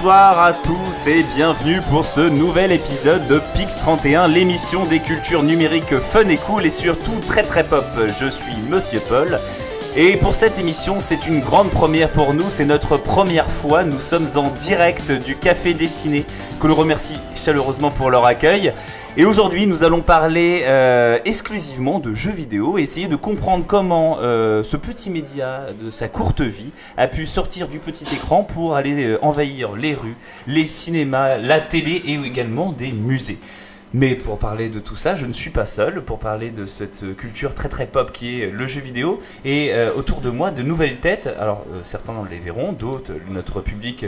Bonsoir à tous et bienvenue pour ce nouvel épisode de Pix31, l'émission des cultures numériques fun et cool et surtout très très pop. Je suis Monsieur Paul et pour cette émission c'est une grande première pour nous, c'est notre première fois, nous sommes en direct du Café Dessiné que l'on remercie chaleureusement pour leur accueil. Et aujourd'hui, nous allons parler exclusivement de jeux vidéo et essayer de comprendre comment ce petit média de sa courte vie a pu sortir du petit écran pour aller envahir les rues, les cinémas, la télé et également des musées. Mais pour parler de tout ça, je ne suis pas seul pour parler de cette culture très très pop qui est le jeu vidéo. Et autour de moi, de nouvelles têtes. Alors, certains les verront, d'autres, notre public...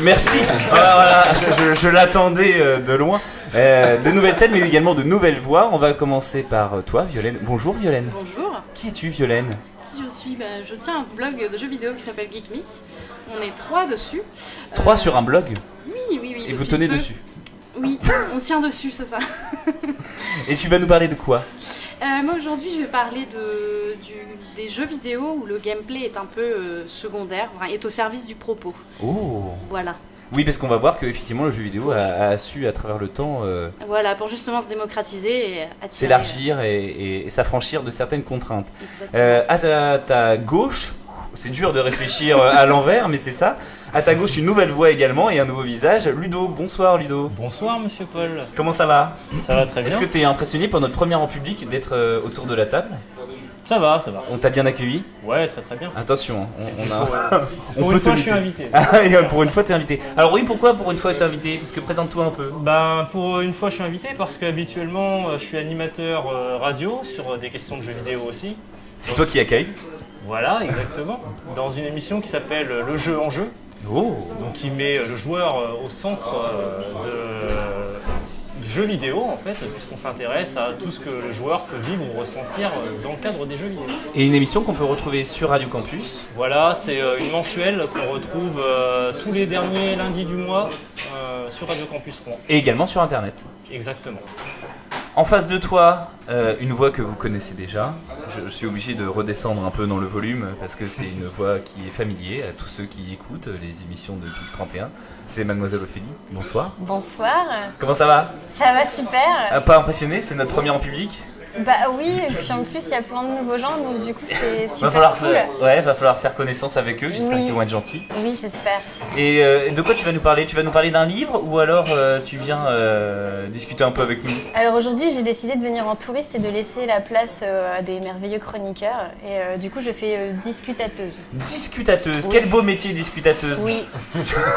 Merci. Voilà, je l'attendais de loin. De nouvelles têtes, mais également de nouvelles voix. On va commencer par toi, Violaine. Bonjour, Violaine. Bonjour. Qui es-tu, Violaine? Qui je suis? Je tiens un blog de jeux vidéo qui s'appelle Geek Me. On est 3 dessus. 3 sur un blog? Oui. Et vous tenez dessus? Oui, on tient dessus, c'est ça. Et tu vas nous parler de quoi? Moi aujourd'hui je vais parler des jeux vidéo où le gameplay est un peu secondaire, est au service du propos. Oh. Voilà. Oui, parce qu'on va voir que effectivement le jeu vidéo a su à travers le temps voilà, pour justement se démocratiser et attirer, s'élargir et s'affranchir de certaines contraintes. Exactement. À ta gauche, c'est dur de réfléchir à l'envers, mais c'est ça. À ta gauche, une nouvelle voix également et un nouveau visage. Ludo, bonsoir Ludo. Bonsoir Monsieur Paul. Comment ça va? Ça va très bien. Est-ce que tu es impressionné pour notre première en public d'être autour de la table? Ça va. On t'a bien accueilli? Ouais, très bien. Attention, Pour une fois, je suis invité. Pour une fois, t'es invité. Alors oui, pourquoi pour une fois t'es invité? Parce que présente-toi un peu. Pour une fois, je suis invité parce qu'habituellement, je suis animateur radio sur des questions de jeux vidéo aussi. C'est toi qui accueille. Voilà, exactement. Dans une émission qui s'appelle Le jeu en jeu. Oh. Donc qui met le joueur au centre de jeux vidéo en fait, puisqu'on s'intéresse à tout ce que le joueur peut vivre ou ressentir dans le cadre des jeux vidéo. Et une émission qu'on peut retrouver sur Radio Campus. Voilà, c'est une mensuelle qu'on retrouve tous les derniers lundis du mois sur Radio Campus Rouen. Et également sur Internet. Exactement. En face de toi, une voix que vous connaissez déjà. Je suis obligé de redescendre un peu dans le volume parce que c'est une voix qui est familière à tous ceux qui écoutent les émissions de Pix31. C'est Mademoiselle Ophélie. Bonsoir. Bonsoir. Comment ça va? Ça va super. Pas impressionné? C'est notre première en public? Bah oui, et puis en plus il y a plein de nouveaux gens, donc du coup c'est super cool. Va falloir faire connaissance avec eux, j'espère qu'ils vont être gentils. Oui, j'espère. Et de quoi tu vas nous parler? Tu vas nous parler d'un livre ou alors tu viens discuter un peu avec nous? Alors aujourd'hui j'ai décidé de venir en touriste et de laisser la place à des merveilleux chroniqueurs. Et du coup je fais discutateuse. Discutateuse, Oui. Quel beau métier discutateuse. Oui.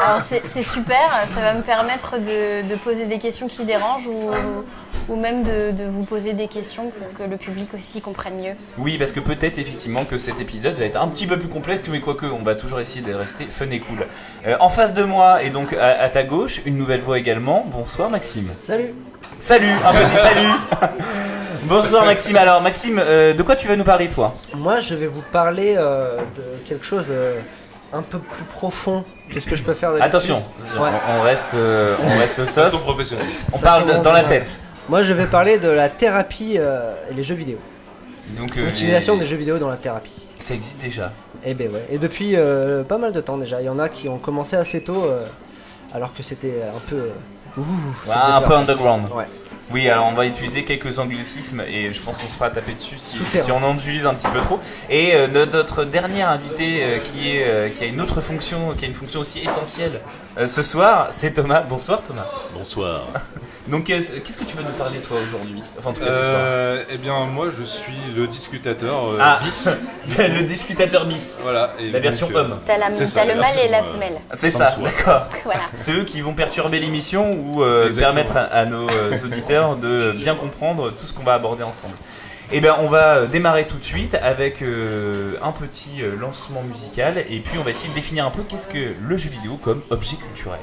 Alors c'est super, ça va me permettre de poser des questions qui dérangent ou même de vous poser des questions pour que le public aussi comprenne mieux. Oui, parce que peut-être effectivement que cet épisode va être un petit peu plus complexe, mais quoique on va toujours essayer de rester fun et cool. En face de moi et donc à ta gauche, une nouvelle voix également. Bonsoir Maxime. Salut. Salut, un petit salut. Bonsoir Maxime. Alors Maxime, de quoi tu vas nous parler toi? Moi je vais vous parler de quelque chose un peu plus profond que ce que je peux faire d'habitude. Attention, Ouais. on reste soft. professionnel. On Ça parle commence dans la bien. tête. Moi je vais parler de la thérapie et les jeux vidéo. Donc L'utilisation des jeux vidéo dans la thérapie. Ça existe déjà. Et ben ouais. Et depuis pas mal de temps déjà. Il y en a qui ont commencé assez tôt alors que c'était un peu... ça faisait Un peur. peu underground. Ouais. Oui, alors on va utiliser quelques anglicismes et je pense qu'on se fera taper dessus si Souterrain. on en utilise un petit peu trop. Et notre dernier invité qui a une autre fonction, qui a une fonction aussi essentielle ce soir, c'est Thomas. Bonsoir Thomas. Bonsoir. Donc qu'est-ce que tu vas nous parler toi aujourd'hui? Enfin en tout cas ce soir. Eh bien, moi je suis le discutateur bis. Le discutateur bis. Voilà. Et La donc, version homme. T'as C'est ça, le la mâle et la version, femelle. C'est sans ça, soi. d'accord. Voilà. C'est eux qui vont perturber l'émission ou Exactement. permettre à nos auditeurs de bien comprendre tout ce qu'on va aborder ensemble. Et bien on va démarrer tout de suite avec un petit lancement musical et puis on va essayer de définir un peu qu'est-ce que le jeu vidéo comme objet culturel.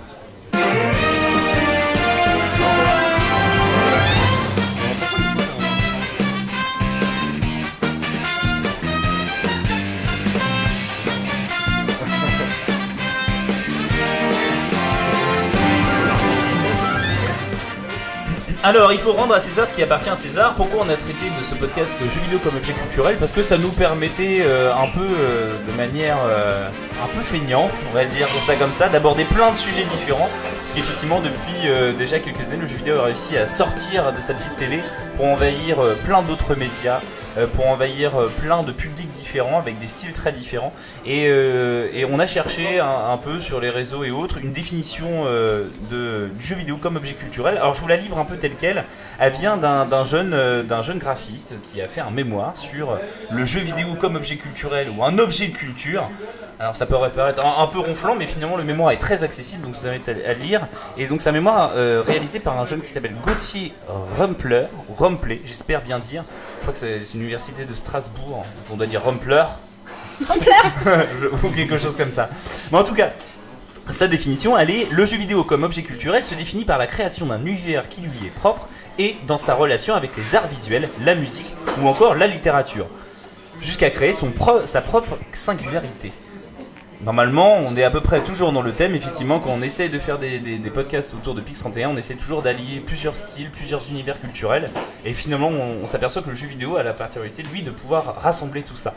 Alors, il faut rendre à César ce qui appartient à César. Pourquoi on a traité de ce podcast jeux vidéo comme objet culturel? Parce que ça nous permettait un peu, de manière un peu feignante, on va dire ça comme ça, d'aborder plein de sujets différents. Parce qu'effectivement, depuis déjà quelques années, le jeu vidéo a réussi à sortir de sa petite télé pour envahir plein d'autres médias, pour envahir plein de publics différents avec des styles très différents. Et on a cherché un peu sur les réseaux et autres une définition du jeu vidéo comme objet culturel. Alors je vous la livre un peu telle quelle. Elle vient d'un jeune graphiste qui a fait un mémoire sur le jeu vidéo comme objet culturel ou un objet de culture. Alors ça peut paraître un peu ronflant, mais finalement le mémoire est très accessible, donc je vous invite à le lire. Et donc c'est un mémoire réalisé par un jeune qui s'appelle Gauthier Rumpler, j'espère bien dire. Je crois que c'est l'université de Strasbourg, on doit dire Rumpler ou quelque chose comme ça. Mais en tout cas, sa définition, elle est: le jeu vidéo comme objet culturel se définit par la création d'un univers qui lui est propre et dans sa relation avec les arts visuels, la musique ou encore la littérature, jusqu'à créer sa propre singularité. Normalement, on est à peu près toujours dans le thème. Effectivement, quand on essaie de faire des podcasts autour de Pix31, on essaie toujours d'allier plusieurs styles, plusieurs univers culturels. Et finalement, on s'aperçoit que le jeu vidéo a la particularité, lui, de pouvoir rassembler tout ça.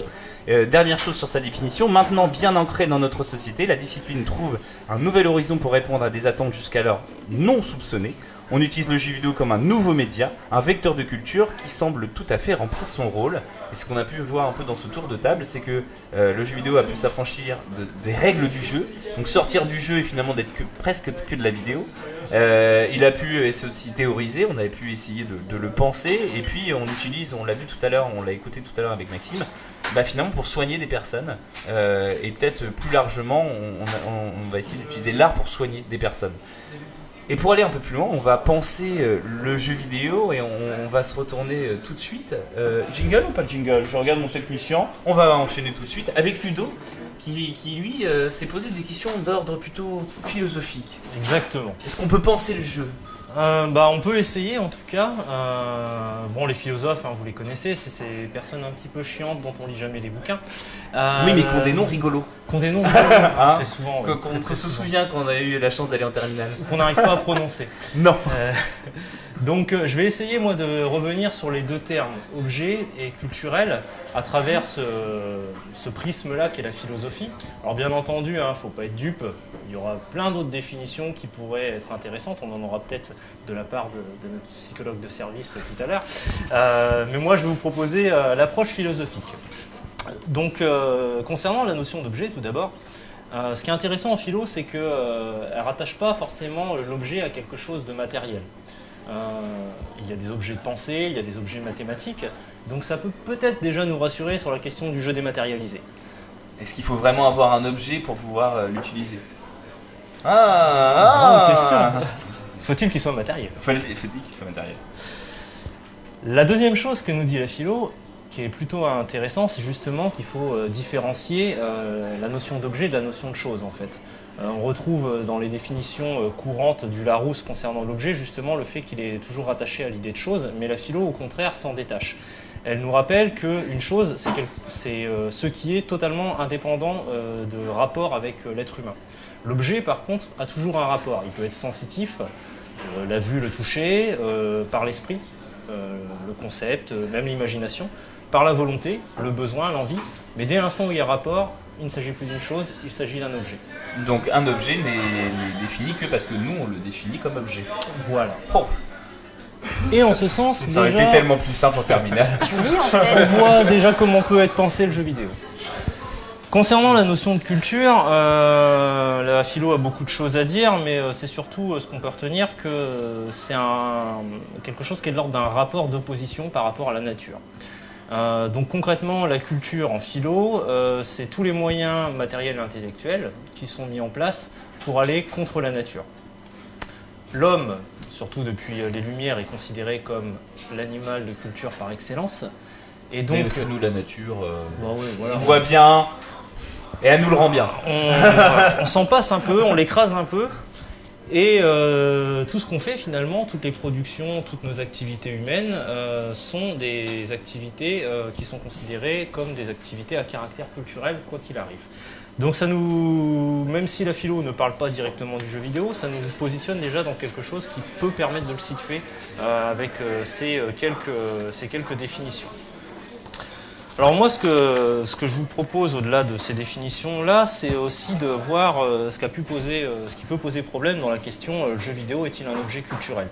Dernière chose sur sa définition, maintenant bien ancrée dans notre société, la discipline trouve un nouvel horizon pour répondre à des attentes jusqu'alors non soupçonnées. On utilise le jeu vidéo comme un nouveau média, un vecteur de culture qui semble tout à fait remplir son rôle. Et ce qu'on a pu voir un peu dans ce tour de table, c'est que le jeu vidéo a pu s'affranchir des règles du jeu, donc sortir du jeu et finalement d'être presque que de la vidéo. Il a pu aussi théoriser, on avait pu essayer de le penser, et puis on l'utilise, on l'a vu tout à l'heure, on l'a écouté tout à l'heure avec Maxime, finalement pour soigner des personnes, et peut-être plus largement, on va essayer d'utiliser l'art pour soigner des personnes. Et pour aller un peu plus loin, on va penser le jeu vidéo et on va se retourner tout de suite. Jingle ou pas de jingle? Je regarde mon technicien. On va enchaîner tout de suite avec Ludo qui lui, s'est posé des questions d'ordre plutôt philosophique. Exactement. Est-ce qu'on peut penser le jeu? On peut essayer en tout cas. Les philosophes, vous les connaissez, c'est ces personnes un petit peu chiantes dont on lit jamais les bouquins. Oui, mais qui ont des noms rigolos. Très souvent. Qu'on se souvient quand on a eu la chance d'aller en terminale. Qu'on n'arrive pas à prononcer. Non. Donc je vais essayer moi de revenir sur les deux termes, objet et culturel, à travers ce prisme-là qu'est la philosophie. Alors bien entendu, faut pas être dupe, il y aura plein d'autres définitions qui pourraient être intéressantes, on en aura peut-être de la part de notre psychologue de service tout à l'heure. Mais moi je vais vous proposer l'approche philosophique. Donc concernant la notion d'objet tout d'abord, ce qui est intéressant en philo, c'est qu'elle ne rattache pas forcément l'objet à quelque chose de matériel. Il y a des objets de pensée, il y a des objets mathématiques, donc ça peut peut-être déjà nous rassurer sur la question du jeu dématérialisé. Est-ce qu'il faut vraiment avoir un objet pour pouvoir l'utiliser? Grande question. Faut-il qu'il soit matériel? Faut-il qu'il soit matériel? La deuxième chose que nous dit la philo, qui est plutôt intéressant, c'est justement qu'il faut différencier la notion d'objet de la notion de chose en fait. On retrouve dans les définitions courantes du Larousse concernant l'objet justement le fait qu'il est toujours rattaché à l'idée de chose, mais la philo au contraire s'en détache. Elle nous rappelle qu'une chose, c'est ce qui est totalement indépendant de rapport avec l'être humain. L'objet par contre a toujours un rapport, il peut être sensitif, la vue, le toucher, par l'esprit, le concept, même l'imagination, par la volonté, le besoin, l'envie, mais dès l'instant où il y a rapport, il ne s'agit plus d'une chose, il s'agit d'un objet. Donc un objet n'est défini que parce que nous on le définit comme objet. Voilà. Et en ce sens, ça aurait été tellement plus simple en terminale. On voit déjà comment peut être pensé le jeu vidéo. Concernant la notion de culture, la philo a beaucoup de choses à dire, mais c'est surtout ce qu'on peut retenir que c'est quelque chose qui est de l'ordre d'un rapport d'opposition par rapport à la nature. Donc concrètement, la culture en philo, c'est tous les moyens matériels et intellectuels qui sont mis en place pour aller contre la nature. L'homme, surtout depuis les Lumières, est considéré comme l'animal de culture par excellence. Et donc, parce que nous, la nature, voilà, on voit bien et elle nous le rend bien. On s'en passe un peu, on l'écrase un peu. Et tout ce qu'on fait finalement, toutes les productions, toutes nos activités humaines sont des activités qui sont considérées comme des activités à caractère culturel, quoi qu'il arrive. Donc ça nous, même si la philo ne parle pas directement du jeu vidéo, ça nous positionne déjà dans quelque chose qui peut permettre de le situer avec ces quelques définitions. Alors moi, ce que je vous propose au-delà de ces définitions-là, c'est aussi de voir ce qui peut poser problème dans la question le jeu vidéo est-il un objet culturel ?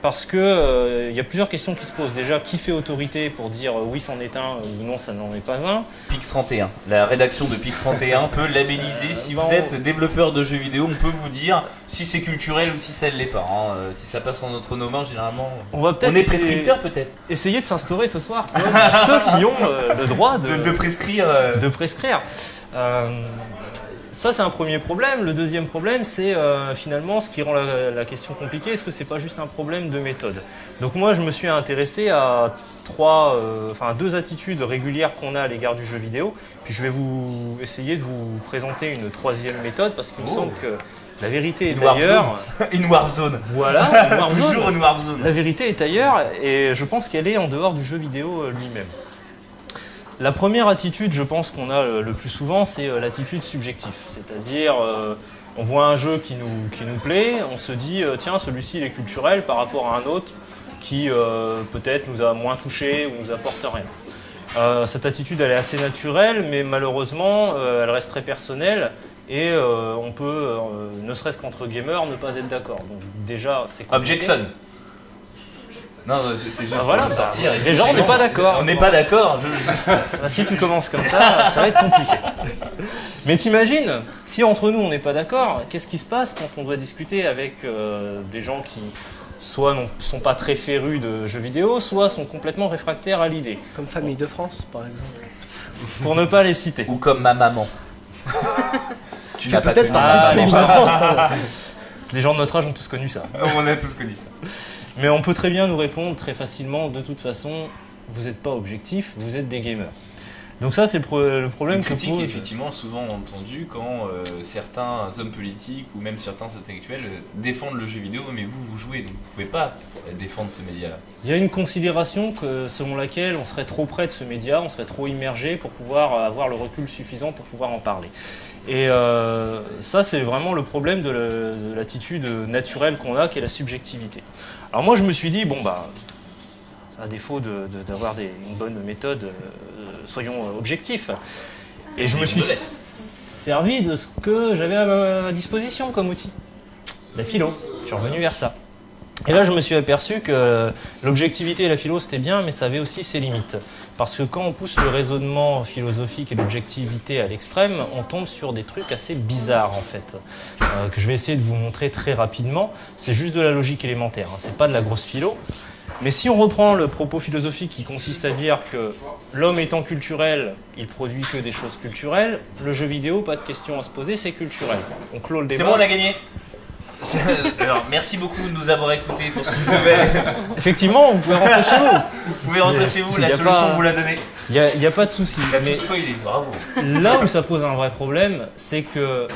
Parce que y a plusieurs questions qui se posent. Déjà, qui fait autorité pour dire oui c'en est un ou non ça n'en est pas un? Pix31, la rédaction de Pix31 peut labelliser. Si vous êtes développeur de jeux vidéo, on peut vous dire si c'est culturel ou si ça ne l'est pas. Si ça passe en notre nos mains, généralement, on est prescripteur peut-être. Essayer de s'instaurer ce soir ceux qui ont le droit de prescrire. Ça, c'est un premier problème. Le deuxième problème, c'est finalement ce qui rend la question compliquée. Est-ce que c'est pas juste un problème de méthode? Donc moi, je me suis intéressé à deux attitudes régulières qu'on a à l'égard du jeu vidéo. Puis je vais essayer de vous présenter une troisième méthode parce qu'il me semble que la vérité est ailleurs. Une warp zone. Voilà, une warp zone. Toujours une warp zone. La vérité est ailleurs et je pense qu'elle est en dehors du jeu vidéo lui-même. La première attitude, je pense qu'on a le plus souvent, c'est l'attitude subjective. C'est-à-dire, on voit un jeu qui nous plaît, on se dit, tiens, celui-ci il est culturel par rapport à un autre qui peut-être nous a moins touché ou nous apporte rien. Cette attitude, elle est assez naturelle, mais malheureusement, elle reste très personnelle et on peut, ne serait-ce qu'entre gamers, ne pas être d'accord. Donc déjà, c'est compliqué. Objection. Non, c'est juste pour sortir. Déjà, on n'est pas d'accord. On n'est pas d'accord. Si tu commences comme ça va être compliqué. Mais t'imagines, si entre nous on n'est pas d'accord, qu'est-ce qui se passe quand on doit discuter avec des gens qui soit ne sont pas très férus de jeux vidéo, soit sont complètement réfractaires à l'idée. Comme Famille de France, par exemple. Pour ne pas les citer. Ou comme ma maman. Tu fais peut-être partie de Famille de France. Les gens de notre âge ont tous connu ça. On a tous connu ça. Mais on peut très bien nous répondre très facilement, de toute façon, vous n'êtes pas objectif, vous êtes des gamers. Donc ça, c'est le problème que pose... effectivement souvent entendu quand certains hommes politiques ou même certains intellectuels défendent le jeu vidéo, mais vous jouez, donc vous ne pouvez pas défendre ce média-là. Il y a une considération selon laquelle on serait trop près de ce média, on serait trop immergé pour pouvoir avoir le recul suffisant pour pouvoir en parler. Et ça, c'est vraiment le problème de l'attitude naturelle qu'on a, qui est la subjectivité. Alors moi, je me suis dit, bon bah, à défaut d'avoir une bonne méthode, soyons objectifs. Et je me suis servi de ce que j'avais à ma disposition comme outil, la philo. Je suis revenu vers ça. Et là, je me suis aperçu que l'objectivité et la philo, c'était bien, mais ça avait aussi ses limites. Parce que quand on pousse le raisonnement philosophique et l'objectivité à l'extrême, on tombe sur des trucs assez bizarres, en fait, que je vais essayer de vous montrer très rapidement. C'est juste de la logique élémentaire, hein, c'est pas de la grosse philo. Mais si on reprend le propos philosophique qui consiste à dire que l'homme étant culturel, il produit que des choses culturelles, le jeu vidéo, pas de question à se poser, c'est culturel. On clôt le débat. C'est bon, on a gagné. Alors, merci beaucoup de nous avoir écoutés pour ce nouvel. Effectivement, vous pouvez rentrer chez vous. Vous pouvez rentrer chez vous, la solution, vous la donnez. Il n'y a pas de souci. Il a tout spoilé, bravo. Là où ça pose un vrai problème, c'est que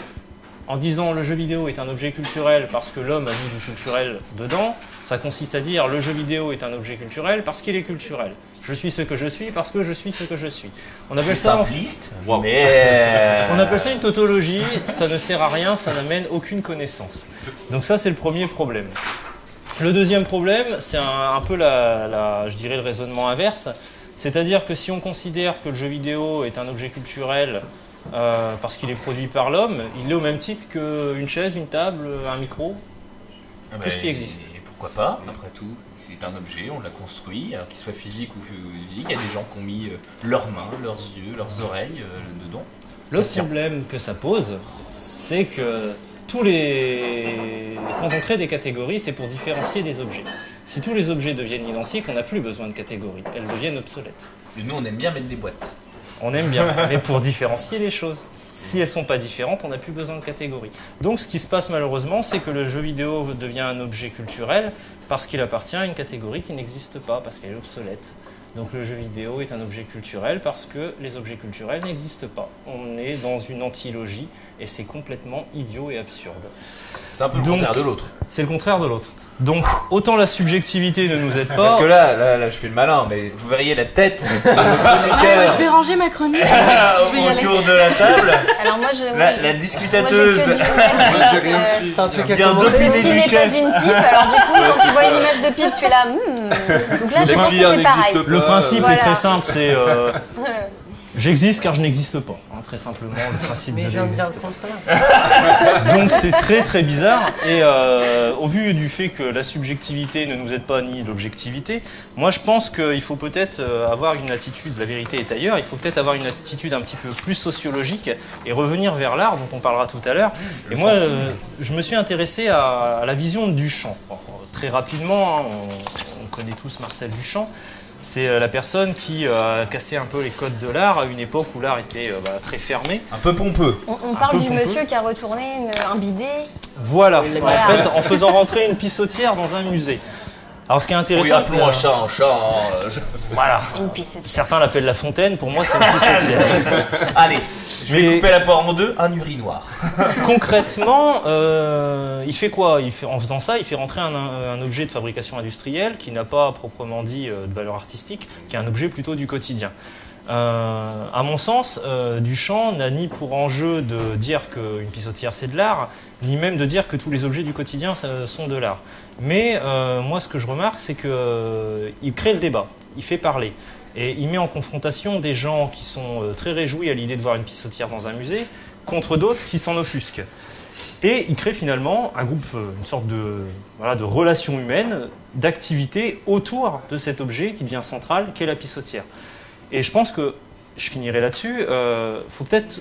en disant le jeu vidéo est un objet culturel parce que l'homme a mis du culturel dedans, ça consiste à dire le jeu vidéo est un objet culturel parce qu'il est culturel. Je suis ce que je suis parce que je suis ce que je suis. On appelle ça simpliste, mais... On appelle ça une tautologie, ça ne sert à rien, ça n'amène aucune connaissance. Donc ça, c'est le premier problème. Le deuxième problème, c'est un peu je dirais le raisonnement inverse, c'est-à-dire que si on considère que le jeu vidéo est un objet culturel parce qu'il est produit par l'homme, il est au même titre qu'une chaise, une table, un micro, tout ce qui existe. Et pourquoi pas, après tout, c'est un objet, on l'a construit, qu'il soit physique ou physique, il y a des gens qui ont mis leurs mains, leurs yeux, leurs oreilles dedans. Le problème que ça pose, c'est que quand on crée des catégories, c'est pour différencier des objets. Si tous les objets deviennent identiques, on n'a plus besoin de catégories, elles deviennent obsolètes. Et nous, on aime bien mettre des boîtes. On aime bien, mais pour différencier les choses. Si elles ne sont pas différentes, on n'a plus besoin de catégories. Donc ce qui se passe malheureusement, c'est que le jeu vidéo devient un objet culturel parce qu'il appartient à une catégorie qui n'existe pas, parce qu'elle est obsolète. Donc le jeu vidéo est un objet culturel parce que les objets culturels n'existent pas. On est dans une antilogie et c'est complètement idiot et absurde. C'est un peu le contraire de l'autre. C'est le contraire de l'autre. Donc autant la subjectivité ne nous aide pas. Parce que là, je fais le malin, mais vous verriez la tête de notre Je vais ranger ma chronique. Je vais y aller. autour de la table. Alors moi, La discutateuse J'ai rien suivi. T'as un truc à vient commenter d'opiner Ceci du n'est pas chef. une pipe, alors du coup, quand tu vois une image de pipe, tu es là. Donc là, je pense que c'est pareil. Le principe Voilà. est très simple, c'est j'existe car je n'existe pas. Hein, très simplement, le principe Mais de je viens de dire j'existe le contraire. pas. Donc c'est très très bizarre et au vu du fait que la subjectivité ne nous aide pas ni l'objectivité, moi je pense qu'il faut peut-être avoir une attitude, la vérité est ailleurs, il faut peut-être avoir une attitude un petit peu plus sociologique et revenir vers l'art dont on parlera tout à l'heure. Et moi je me suis intéressé à la vision de Duchamp. Alors, très rapidement, hein, on connaît tous Marcel Duchamp. C'est la personne qui a cassé un peu les codes de l'art à une époque où l'art était très fermé. Un peu pompeux. On parle du monsieur qui a retourné un bidet. Voilà, en Voilà. fait, en faisant rentrer une pissotière dans un musée. Alors ce qui est intéressant... Oui, appelons un chat un chat. Voilà. Une piscine. Certains l'appellent la fontaine, pour moi c'est une pissotière. Allez, je vais Mais- couper la poire en deux, un urinoir. Concrètement, il fait quoi? En faisant ça, il fait rentrer un objet de fabrication industrielle qui n'a pas proprement dit de valeur artistique, qui est un objet plutôt du quotidien. À mon sens, Duchamp n'a ni pour enjeu de dire qu'une pissotière c'est de l'art, ni même de dire que tous les objets du quotidien sont de l'art. Mais moi ce que je remarque, c'est qu'il crée le débat, il fait parler. Et il met en confrontation des gens qui sont très réjouis à l'idée de voir une pissotière dans un musée, contre d'autres qui s'en offusquent. Et il crée finalement un groupe, une sorte de relation humaine, d'activité autour de cet objet qui devient central, qu'est la pissotière. Et je pense que, je finirai là-dessus, faut peut-être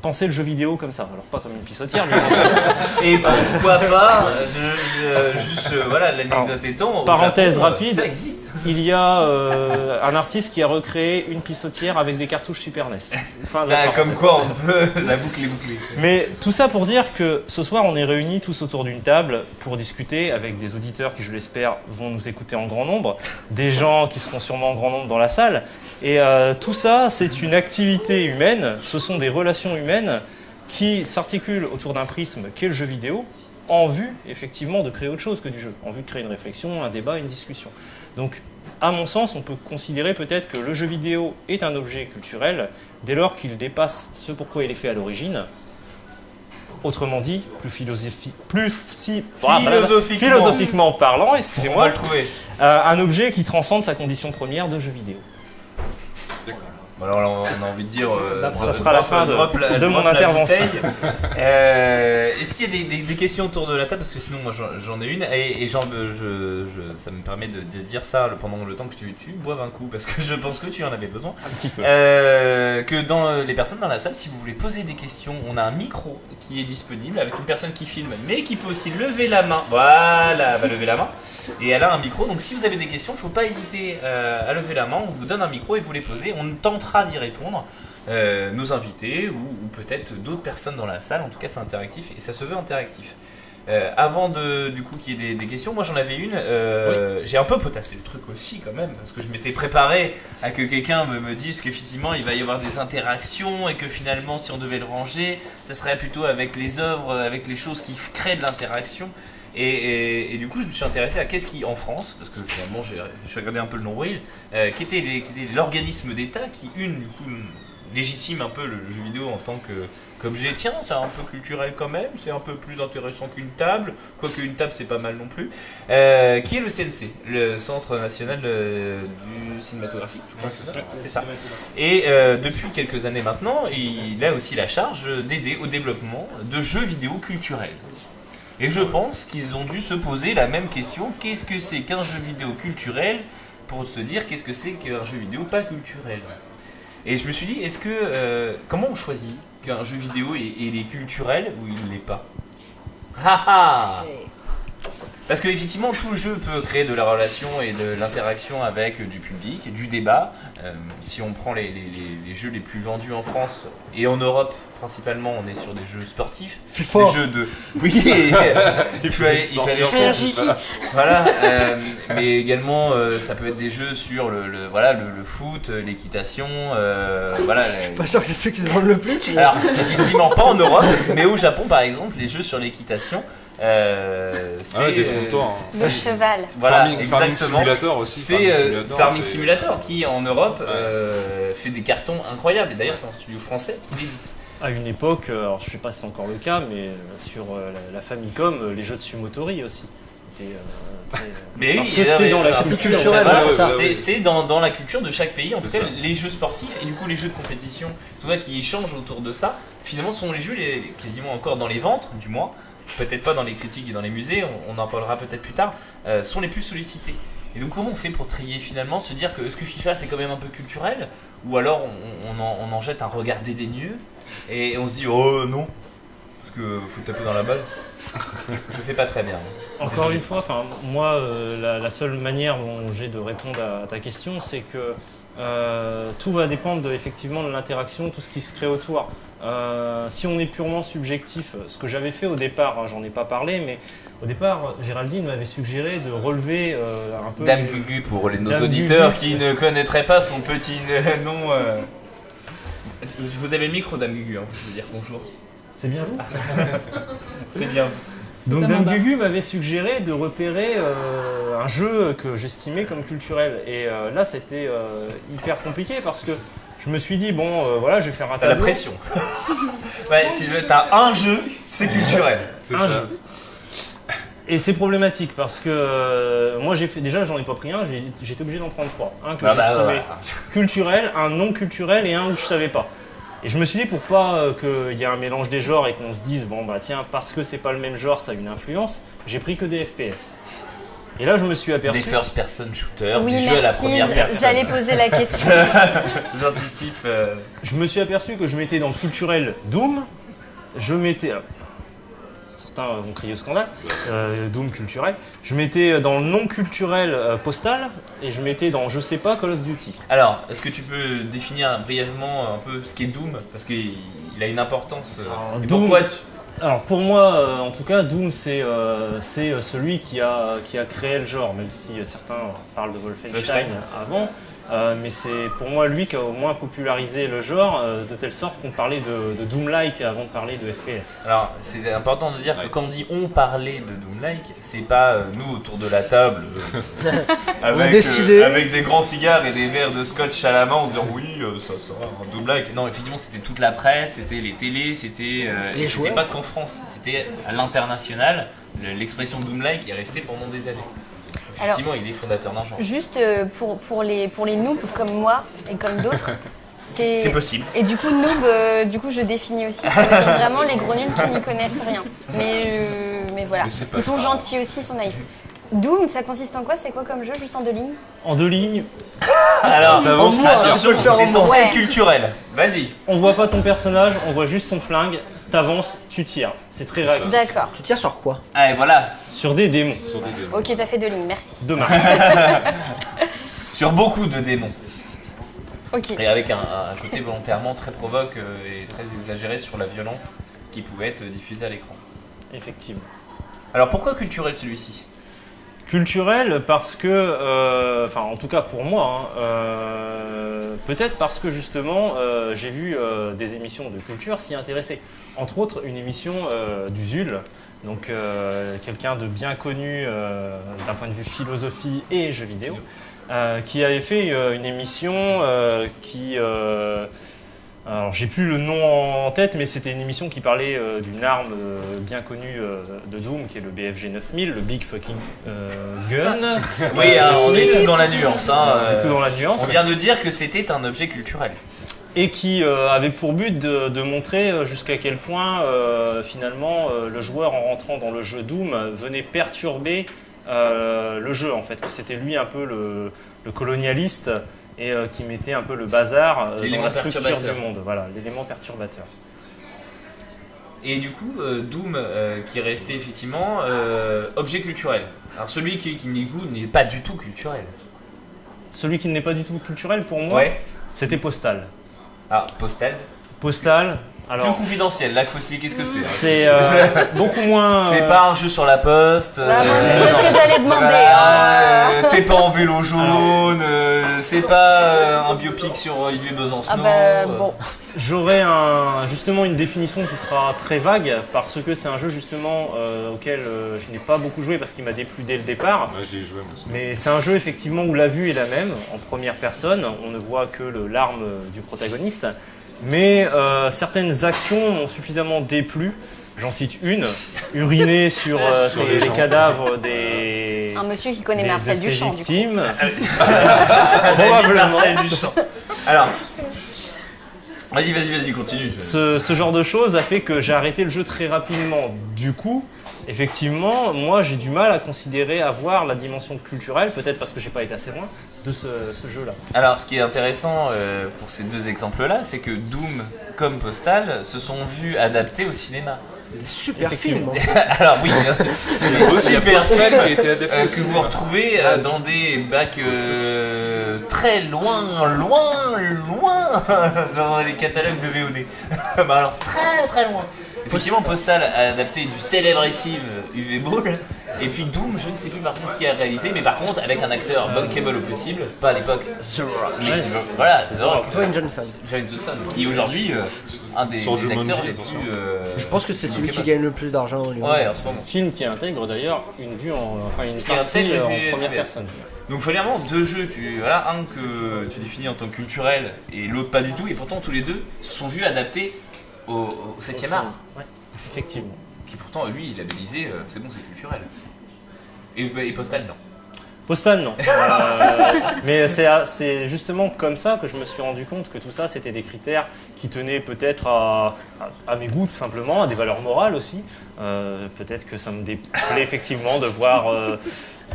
penser le jeu vidéo comme ça. Alors pas comme une pissotière, mais Et pourquoi pas, voilà, l'anecdote étant... au parenthèse Japon, rapide. Ça existe. il y a un artiste qui a recréé une pissotière avec des cartouches Super NES. Fin de la parenthèse. Comme quoi, on peut... La boucle est bouclée. Mais tout ça pour dire que ce soir, on est réunis tous autour d'une table pour discuter avec des auditeurs qui, je l'espère, vont nous écouter en grand nombre, des gens qui seront sûrement en grand nombre dans la salle. Et tout ça, c'est une activité humaine, ce sont des relations humaines qui s'articulent autour d'un prisme qu'est le jeu vidéo, en vue, effectivement, de créer autre chose que du jeu, en vue de créer une réflexion, un débat, une discussion. Donc, à mon sens, on peut considérer peut-être que le jeu vidéo est un objet culturel dès lors qu'il dépasse ce pourquoi il est fait à l'origine. Autrement dit, philosophiquement parlant, On va excusez-moi, le trouver. un objet qui transcende sa condition première de jeu vidéo. Bon, alors on a envie de dire... ça sera la fin de mon intervention. Est-ce qu'il y a des questions autour de la table? Parce que sinon, moi j'en ai une. Et ça me permet de dire ça pendant le temps que tu boives un coup. Parce que je pense que tu en avais besoin. Un petit peu. Que dans les personnes dans la salle, si vous voulez poser des questions, on a un micro qui est disponible avec une personne qui filme, mais qui peut aussi lever la main. Voilà, elle va lever la main. Et elle a un micro. Donc si vous avez des questions, il ne faut pas hésiter à lever la main. On vous donne un micro et vous les posez. On tentera d'y répondre. Nos invités ou peut-être d'autres personnes dans la salle. En tout cas, c'est interactif et ça se veut interactif. Avant du coup qu'il y ait des questions, moi j'en avais une. Oui. J'ai un peu potassé le truc aussi quand même parce que je m'étais préparé à que quelqu'un me dise qu'effectivement il va y avoir des interactions et que finalement si on devait le ranger, ça serait plutôt avec les œuvres, avec les choses qui créent de l'interaction. Et du coup, je me suis intéressé à qu'est-ce qui, en France, parce que finalement, je suis regardé un peu le nombril, qui était l'organisme d'État qui, du coup, légitime un peu le jeu vidéo en tant qu'objet. Tiens, c'est un peu culturel quand même, c'est un peu plus intéressant qu'une table, quoique une table, c'est pas mal non plus, qui est le CNC, le Centre National du Cinématographique, je crois que c'est ça. Et depuis quelques années maintenant, il a aussi la charge d'aider au développement de jeux vidéo culturels. Et je pense qu'ils ont dû se poser la même question, qu'est-ce que c'est qu'un jeu vidéo culturel, pour se dire qu'est-ce que c'est qu'un jeu vidéo pas culturel. Et je me suis dit, comment on choisit qu'un jeu vidéo il est culturel ou il ne l'est pas? Parce qu'effectivement, tout jeu peut créer de la relation et de l'interaction avec du public, du débat. Si on prend les jeux les plus vendus en France et en Europe, principalement, on est sur des jeux sportifs. FIFA. Des jeux de... Oui, il fallait voilà, mais également, ça peut être des jeux sur le foot, l'équitation, voilà. Je suis pas sûr que c'est ceux qui se vendent le plus. Mais... Alors, effectivement, pas en Europe, mais au Japon, par exemple, les jeux sur l'équitation, c'est le cheval. Voilà, Farming exactement. Simulator aussi. C'est Farming Simulator qui, en Europe, fait des cartons incroyables. Et d'ailleurs, c'est un studio français qui l'édite. À une époque, alors je sais pas si c'est encore le cas, mais sur la Famicom, les jeux de Sumotori aussi. Mais parce oui, que c'est dans la culture. C'est dans la culture de chaque pays, en tout cas les jeux sportifs et du coup les jeux de compétition, tout ça qui échangent autour de ça, finalement sont les jeux quasiment encore dans les ventes, du moins, peut-être pas dans les critiques et dans les musées, on en parlera peut-être plus tard, sont les plus sollicités. Et donc comment on fait pour trier finalement, se dire que est-ce que FIFA c'est quand même un peu culturel, ou alors on en jette un regard dédaigneux et on se dit oh non, parce que faut taper dans la balle. Je fais pas très bien. Encore une fois, moi, la seule manière dont j'ai de répondre à ta question, c'est que tout va dépendre effectivement de l'interaction, tout ce qui se crée autour. Si on est purement subjectif, ce que j'avais fait au départ, j'en ai pas parlé, mais au départ, Géraldine m'avait suggéré de relever un peu... Dame Gugu pour nos auditeurs qui ne connaîtraient pas son petit nom. Vous avez le micro, Dame Gugu, hein, je veux dire bonjour. C'est bien vous. C'est bien. Donc Dame Gugu m'avait suggéré de repérer un jeu que j'estimais comme culturel. Et là, c'était hyper compliqué parce que je me suis dit, voilà, je vais faire un tableau. T'as la pression. Ouais, t'as un jeu, c'est culturel. C'est un ça. jeu. Et c'est problématique parce que moi, déjà, j'en ai pas pris un, j'étais obligé d'en prendre 3. Un que j'estimais culturel, un non culturel et un où je savais pas. Et je me suis dit, pour pas qu'il y ait un mélange des genres et qu'on se dise, tiens, parce que c'est pas le même genre, ça a une influence, j'ai pris que des FPS. Et là, je me suis aperçu... Des first person shooters, Oui, des jeux à la première personne. J'allais poser la question. J'anticipe. Je me suis aperçu que je mettais dans le culturel Doom, je mettais... Certains vont crier au scandale, Doom culturel. Je mettais dans le non culturel Postal et je mettais dans je sais pas Call of Duty. Alors, est-ce que tu peux définir brièvement un peu ce qu'est Doom? Parce qu'il a une importance. Et Doom, pourquoi alors pour moi, en tout cas, Doom c'est celui qui a créé le genre, même si certains parlent de Wolfenstein avant. Mais c'est pour moi lui qui a au moins popularisé le genre de telle sorte qu'on parlait de Doom-like avant de parler de FPS. Alors c'est important de dire que quand on dit on parlait de Doom-like, c'est pas nous autour de la table avec des grands cigares et des verres de scotch à la main en disant oui ça sera un Doom-like. Non, effectivement c'était toute la presse, c'était les télés, c'était pas qu'en France, c'était à l'international. L'expression Doom-like est restée pendant des années. Effectivement, il est fondateur d'un genre. Juste pour les noobs comme moi et comme d'autres, c'est possible. Et du coup, noob, je définis aussi. Ça veut dire vraiment les gros nuls qui n'y connaissent rien. Mais voilà. Mais ils sont gentils aussi, ils sont naïfs. Doom, ça consiste en quoi? C'est quoi comme jeu? Juste en 2 lignes? En 2 lignes. Alors, c'est censé être Ouais. culturel. Vas-y. On voit pas ton personnage, on voit juste son flingue. T'avances, tu tires. C'est très réactif. D'accord. Tu tires sur quoi? Allez, voilà. Sur des démons. Ok, t'as fait 2 lignes, merci. De Mars. Sur beaucoup de démons. Ok. Et avec un côté volontairement très provoque et très exagéré sur la violence qui pouvait être diffusée à l'écran. Effectivement. Alors pourquoi culturel celui-ci? Culturel parce que, en tout cas pour moi, peut-être parce que justement j'ai vu des émissions de culture s'y intéresser. Entre autres une émission du ZUL, donc quelqu'un de bien connu d'un point de vue philosophie et jeux vidéo, qui avait fait une émission qui... alors j'ai plus le nom en tête, mais c'était une émission qui parlait d'une arme bien connue de Doom, qui est le BFG 9000, le Big Fucking Gun. Oui, on est tout dans la nuance. On est tout dans la nuance. On vient de dire que c'était un objet culturel. Et qui avait pour but de montrer jusqu'à quel point finalement le joueur en rentrant dans le jeu Doom venait perturber le jeu en fait, que c'était lui un peu le colonialiste et qui mettait un peu le bazar dans la structure du monde, voilà, l'élément perturbateur. Et du coup, Doom qui est resté effectivement objet culturel. Alors celui qui n'est pas du tout culturel. Celui qui n'est pas du tout culturel pour moi, c'était Postal. Ah, Postal. Postal. Alors, plus confidentiel, là il faut expliquer ce que c'est. C'est beaucoup moins. C'est pas un jeu sur la poste. Bah, moi, c'est ce que j'allais demander. T'es pas en vélo jaune, c'est pas un biopic sur Yves Besançon. Ah bah bon. J'aurais justement une définition qui sera très vague parce que c'est un jeu justement auquel je n'ai pas beaucoup joué parce qu'il m'a déplu dès le départ. Ouais, j'y ai joué moi aussi. Mais c'est un jeu effectivement où la vue est la même, en première personne, on ne voit que l'arme du protagoniste. Mais certaines actions m'ont suffisamment déplu. J'en cite une, uriner sur les cadavres des... Un monsieur qui connaît de Marcel ses Duchamp, victimes. Probablement. Alors, vas-y, continue. Ce genre de choses a fait que j'ai arrêté le jeu très rapidement. Du coup, effectivement, moi j'ai du mal à considérer avoir la dimension culturelle, peut-être parce que j'ai pas été assez loin, de ce jeu-là. Alors, ce qui est intéressant pour ces deux exemples-là, c'est que Doom comme Postal se sont vus adaptés au cinéma. Des super films. Alors oui, Il y a Postal qui a été adapté que vous retrouvez dans des bacs très loin dans les catalogues de VOD. Bah alors très loin. Effectivement, Postal a adapté du célébrissime UV Ball. Et puis Doom, je ne sais plus par contre qui a réalisé, mais par contre avec un acteur bankable au possible, pas à l'époque. The Rock. Voilà, c'est The Rock. Dwayne Johnson. Dwayne Johnson, qui est aujourd'hui un des Sur acteurs Jumanji, les attention. plus. Je pense que c'est celui qui bankable. gagne le plus d'argent au Hollywood. Ouais, en ce moment. Film qui intègre d'ailleurs une vue une Qui partie intègre en du première FPS. personne. Donc il fallait vraiment deux jeux, un que tu définis en tant que culturel et l'autre pas du tout, et pourtant tous les deux se sont vus adaptés au 7ème art, Ouais, effectivement. qui pourtant lui il labellisé, c'est bon, c'est culturel. Et Postal non. Postal, non. Mais c'est justement comme ça que je me suis rendu compte que tout ça, c'était des critères qui tenaient peut-être à mes goûts, tout simplement, à des valeurs morales aussi. Peut-être que ça me déplaît effectivement de voir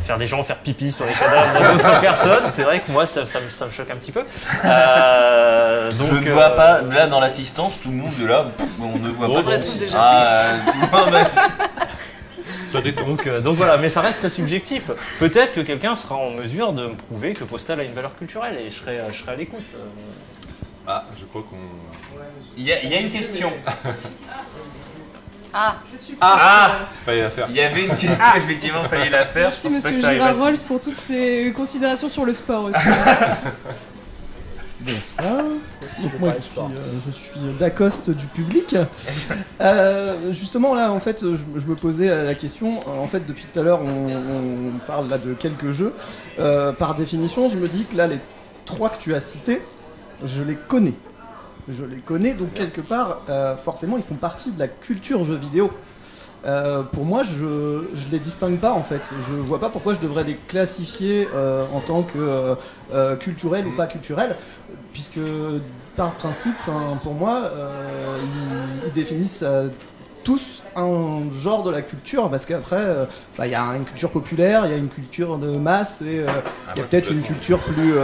faire des gens faire pipi sur les cadavres d'autres personnes. C'est vrai que moi, ça me choque un petit peu. Donc, Je ne vois pas, là dans l'assistance, tout le monde est là, on ne voit pas. On l'a tous déjà Ça détourne. Donc voilà, mais ça reste très subjectif. Peut-être que quelqu'un sera en mesure de me prouver que Postal a une valeur culturelle et je serai à l'écoute. Ah, je crois qu'on... Il y a une question. Fallait la faire. Il y avait une question, effectivement, fallait la faire. Merci monsieur Giravols pour toutes ces considérations sur le sport aussi. Bonsoir. Donc moi je suis d'Acoste du public. Justement là en fait je me posais la question, en fait depuis tout à l'heure on parle là de quelques jeux. Par définition je me dis que là les trois que tu as cités, je les connais. Donc quelque part forcément ils font partie de la culture jeux vidéo. Pour moi, je les distingue pas en fait. Je vois pas pourquoi je devrais les classifier en tant que culturels ou pas culturels, puisque par principe, pour moi, ils définissent tous un genre de la culture, parce qu'après, y a une culture populaire, il y a une culture de masse, et il y a peut-être une culture plus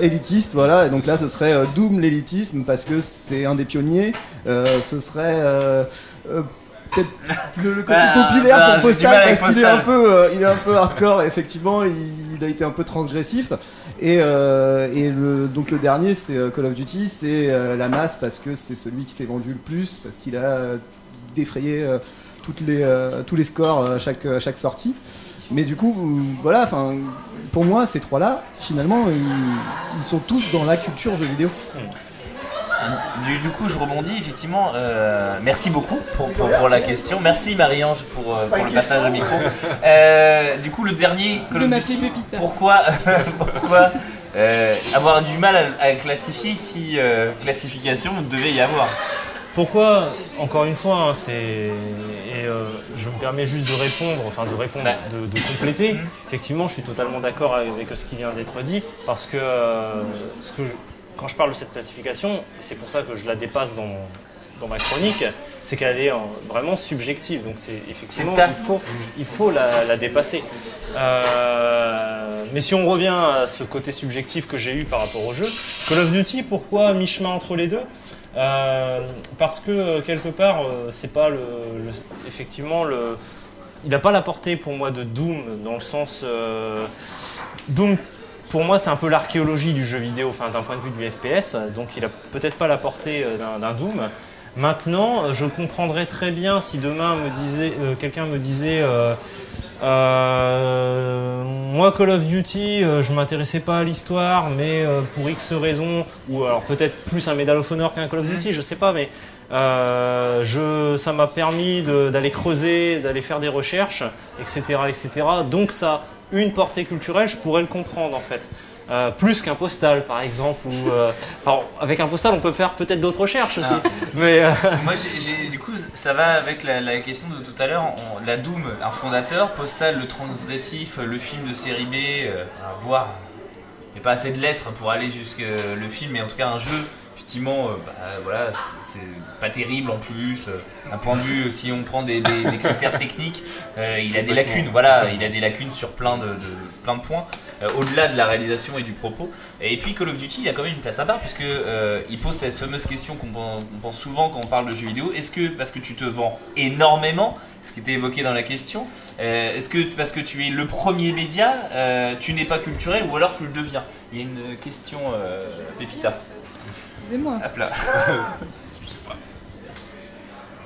élitiste, voilà. Et donc là, ce serait Doom l'élitisme, parce que c'est un des pionniers. Ce serait peut-être le côté populaire pour Postal parce qu'il est un peu hardcore, effectivement il a été un peu transgressif et donc le dernier c'est Call of Duty, c'est la masse parce que c'est celui qui s'est vendu le plus, parce qu'il a défrayé tous les scores à chaque sortie. Mais du coup voilà, pour moi ces trois là finalement ils sont tous dans la culture jeux vidéo. Du coup, je rebondis effectivement. Merci beaucoup pour la question. Merci Marie-Ange pour le passage au micro. Du coup, le dernier Call of Duty. Pourquoi avoir du mal à classifier si classification devait y avoir? Pourquoi, encore une fois, je me permets juste de répondre, de compléter. Effectivement, je suis totalement d'accord avec ce qui vient d'être dit, parce que quand je parle de cette classification, c'est pour ça que je la dépasse dans ma chronique, c'est qu'elle est vraiment subjective. Donc c'est effectivement, il faut la dépasser. Mais si on revient à ce côté subjectif que j'ai eu par rapport au jeu, Call of Duty, pourquoi mi-chemin entre les deux ? Parce que quelque part, c'est pas effectivement il n'a pas la portée pour moi de Doom, dans le sens Doom. Pour moi, c'est un peu l'archéologie du jeu vidéo, enfin d'un point de vue du FPS, donc il a peut-être pas la portée d'un Doom. Maintenant, je comprendrais très bien si demain quelqu'un me disait moi Call of Duty, je m'intéressais pas à l'histoire, mais pour X raisons, ou alors peut-être plus un Medal of Honor qu'un Call of Duty, je sais pas, mais ça m'a permis d'aller creuser, d'aller faire des recherches, etc., etc. Donc ça a une portée culturelle, je pourrais le comprendre en fait. Plus qu'un Postal par exemple, alors, avec un Postal on peut faire peut-être d'autres recherches aussi. Mais moi du coup ça va avec la question de tout à l'heure, la Doom, un fondateur, Postal le transgressif, le film de série B, à voir, il n'y a pas assez de lettres pour aller jusque le film, mais en tout cas un jeu, effectivement, voilà, c'est pas terrible en plus, d'un point de vue, si on prend des critères techniques, il a des lacunes, voilà, il a des lacunes sur plein de points. Au-delà de la réalisation et du propos. Et puis Call of Duty, il a quand même une place à part, puisque il pose cette fameuse question qu'on pense souvent quand on parle de jeux vidéo. Est-ce que parce que tu te vends énormément, ce qui était évoqué dans la question, est-ce que parce que tu es le premier média, tu n'es pas culturel, ou alors tu le deviens? Il y a une question, Pépita. Excusez-moi. Hop là.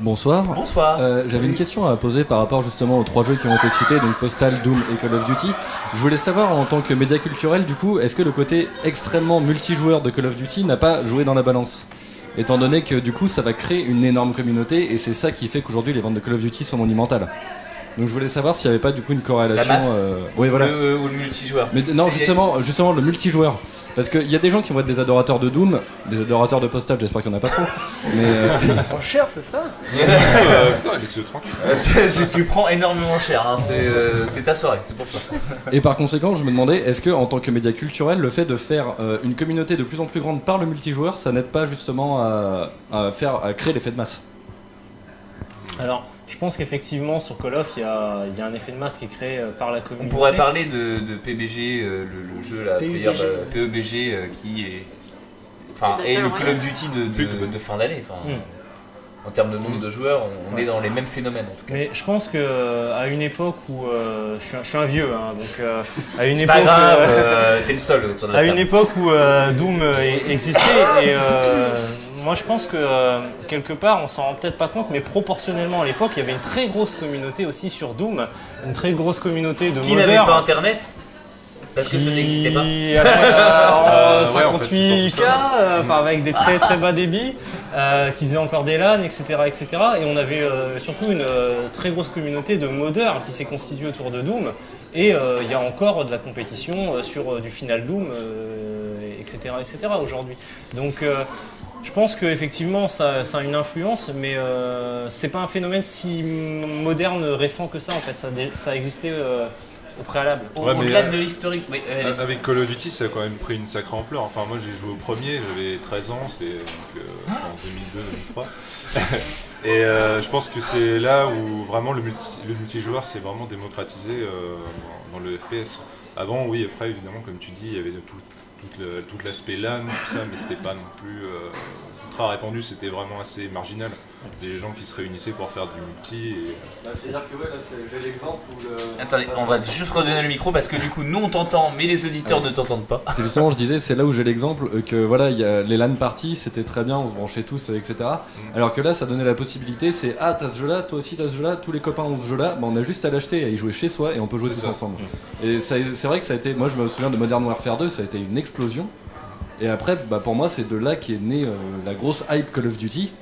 Bonsoir. Bonsoir. J'avais une question à poser par rapport justement aux 3 jeux qui ont été cités, donc Postal, Doom et Call of Duty. Je voulais savoir en tant que média culturel, du coup, est-ce que le côté extrêmement multijoueur de Call of Duty n'a pas joué dans la balance ? Étant donné que du coup ça va créer une énorme communauté et c'est ça qui fait qu'aujourd'hui les ventes de Call of Duty sont monumentales. Donc je voulais savoir s'il n'y avait pas du coup une corrélation. La masse, oui, voilà. ou le multijoueur. Mais non, justement le multijoueur. Parce qu'il y a des gens qui vont être des adorateurs de Doom, des adorateurs de Postal, j'espère qu'il n'y en a pas trop. Mais Trop cher, c'est ça? Putain, laissez-le tranquille. Tu prends énormément cher, hein, c'est ta soirée, c'est pour ça. Et par conséquent, je me demandais, est-ce que en tant que média culturel, le fait de faire une communauté de plus en plus grande par le multijoueur, ça n'aide pas justement à créer l'effet de masse? alors, je pense qu'effectivement sur Call of, il y a un effet de masse qui est créé par la communauté. On pourrait parler de PBG, le jeu là, PEBG qui est, enfin, et le Call of Duty de fin d'année. En termes de nombre de joueurs, on est dans les mêmes phénomènes en tout cas. Mais je pense qu'à une époque où je suis un vieux, hein, donc à une c'est époque, pas grave, t'es le seul autour de la à table. une époque où Doom existait et moi je pense que quelque part on s'en rend peut-être pas compte, mais proportionnellement à l'époque il y avait une très grosse communauté aussi sur Doom, une très grosse communauté de qui n'avait pas internet parce que ça n'existait pas. En ouais, en fait, 58K, avec des très très bas débits, qui faisaient encore des LAN, etc., etc. Et on avait surtout une très grosse communauté de modeurs qui s'est constituée autour de Doom. Et il y a encore de la compétition sur du final Doom, etc., etc. aujourd'hui. Donc je pense qu'effectivement ça a une influence, mais c'est pas un phénomène si moderne, récent que ça en fait. Ça a existé au préalable. Au-delà de l'historique. Oui, avec Call of Duty, ça a quand même pris une sacrée ampleur. Enfin, moi j'ai joué au premier, j'avais 13 ans, c'était en 2002-2003. Et je pense que c'est là où vraiment le multijoueur s'est vraiment démocratisé dans le FPS. Avant, oui, après, évidemment, comme tu dis, il y avait tout l'aspect LAN, tout ça, mais c'était pas non plus ultra répandu, c'était vraiment assez marginal. Des gens qui se réunissaient pour faire du multi. Et... C'est-à-dire que là, j'ai l'exemple où Attendez, on va juste redonner le micro parce que du coup, nous on t'entend, mais les auditeurs ne t'entendent pas. C'est justement, je disais, c'est là où j'ai l'exemple que voilà, il y a les LAN parties, c'était très bien, on se branchait tous, etc. Alors que là, ça donnait la possibilité, c'est ah, t'as ce jeu-là, toi aussi t'as ce jeu-là, tous les copains ont ce jeu-là, on a juste à l'acheter et à y jouer chez soi et on peut jouer tous ensemble. Et c'est vrai que ça a été, moi je me souviens de Modern Warfare 2, ça a été une explosion. Et après, pour moi, c'est de là qu'est née la grosse hype Call of Duty,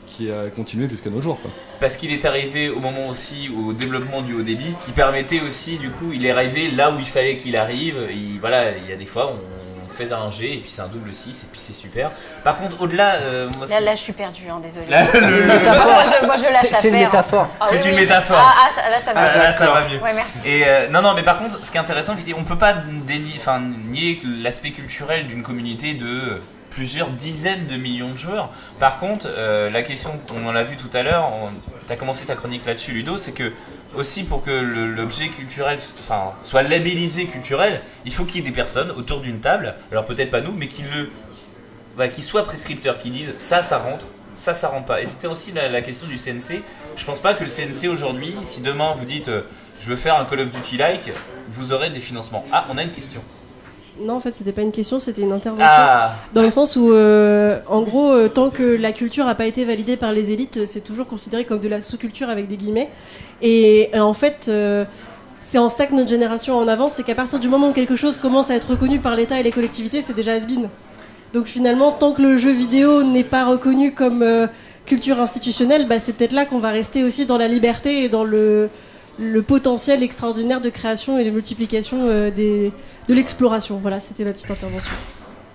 qui a continué jusqu'à nos jours, quoi. Parce qu'il est arrivé au moment aussi au développement du haut débit, qui permettait aussi, du coup, il est arrivé là où il fallait qu'il arrive. Voilà, il y a des fois, on fait un G et puis c'est un double 6 et puis c'est super. Par contre, au-delà... Là, je suis perdu, hein, désolé. Là, moi, je lâche l'affaire. C'est une métaphore. C'est une métaphore. Là, ça va. Là, ça va mieux. Ouais, merci. Et non, mais par contre, ce qui est intéressant, c'est qu'on peut pas nier l'aspect culturel d'une communauté de plusieurs dizaines de millions de joueurs. Par contre, la question, on en a vu tout à l'heure, tu as commencé ta chronique là-dessus, Ludo, c'est que aussi pour que l'objet culturel soit labellisé culturel, il faut qu'il y ait des personnes autour d'une table, alors peut-être pas nous, mais qui le qui soient prescripteurs, qui disent ça rentre, ça rentre pas. Et c'était aussi la question du CNC. Je pense pas que le CNC aujourd'hui, si demain vous dites je veux faire un Call of Duty like, vous aurez des financements. Ah, on a une question. Non, en fait, c'était pas une question, c'était une intervention. Dans le sens où, en gros, tant que la culture n'a pas été validée par les élites, c'est toujours considéré comme de la sous-culture avec des guillemets. Et en fait, c'est en ça que notre génération en avance, c'est qu'à partir du moment où quelque chose commence à être reconnu par l'État et les collectivités, c'est déjà has-been. Donc finalement, tant que le jeu vidéo n'est pas reconnu comme culture institutionnelle, c'est peut-être là qu'on va rester aussi dans la liberté et dans le potentiel extraordinaire de création et de multiplication de l'exploration. Voilà, c'était ma petite intervention.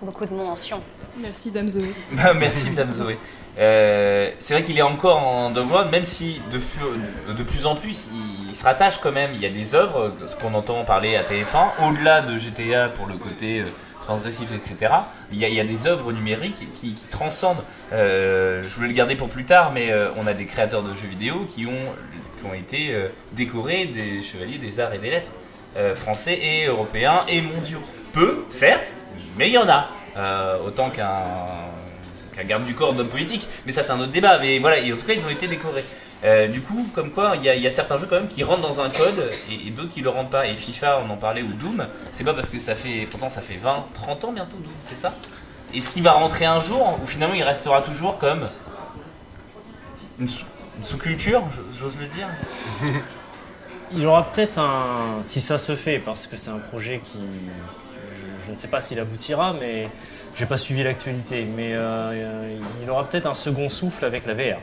Beaucoup de mentions. Merci Dame Zoé. Merci Dame Zoé. C'est vrai qu'il est encore en underground, même si de plus en plus il se rattache quand même. Il y a des œuvres qu'on entend parler à TF1, au-delà de GTA pour le côté transgressif, etc. Il y a des œuvres numériques qui transcendent. Je voulais le garder pour plus tard, mais on a des créateurs de jeux vidéo qui ont été décorés des chevaliers des arts et des lettres, français et européens et mondiaux. Peu, certes, mais il y en a. Autant qu'un garde du corps d'homme politique, mais ça c'est un autre débat. Mais voilà, et en tout cas ils ont été décorés. Du coup, comme quoi, il y a certains jeux quand même qui rentrent dans un code et d'autres qui le rentrent pas. Et FIFA, on en parlait, ou Doom, c'est pas parce que pourtant ça fait 20, 30 ans bientôt Doom, c'est ça? Est-ce qu'il va rentrer un jour ou finalement il restera toujours comme une sous-culture, j'ose le dire? Il y aura peut-être si ça se fait, parce que c'est un projet qui, je ne sais pas s'il aboutira, mais j'ai pas suivi l'actualité, mais il aura peut-être un second souffle avec la VR.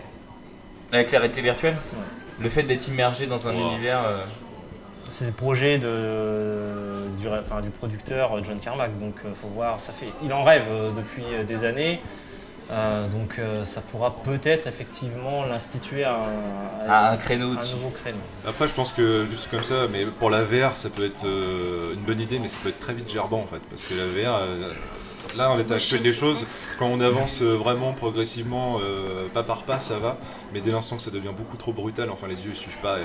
Avec la réalité virtuelle? Ouais. Le fait d'être immergé dans un univers... C'est le projet du producteur John Carmack, donc faut voir, il en rêve depuis des années. Donc ça pourra peut-être effectivement l'instituer à un créneau, un nouveau créneau. Après je pense que juste comme ça, mais pour la VR ça peut être une bonne idée, mais ça peut être très vite gerbant en fait, parce que la VR, là en l'état actuel des choses, quand on avance vraiment progressivement, pas par pas ça va, mais dès l'instant que ça devient beaucoup trop brutal, enfin les yeux ne suivent pas.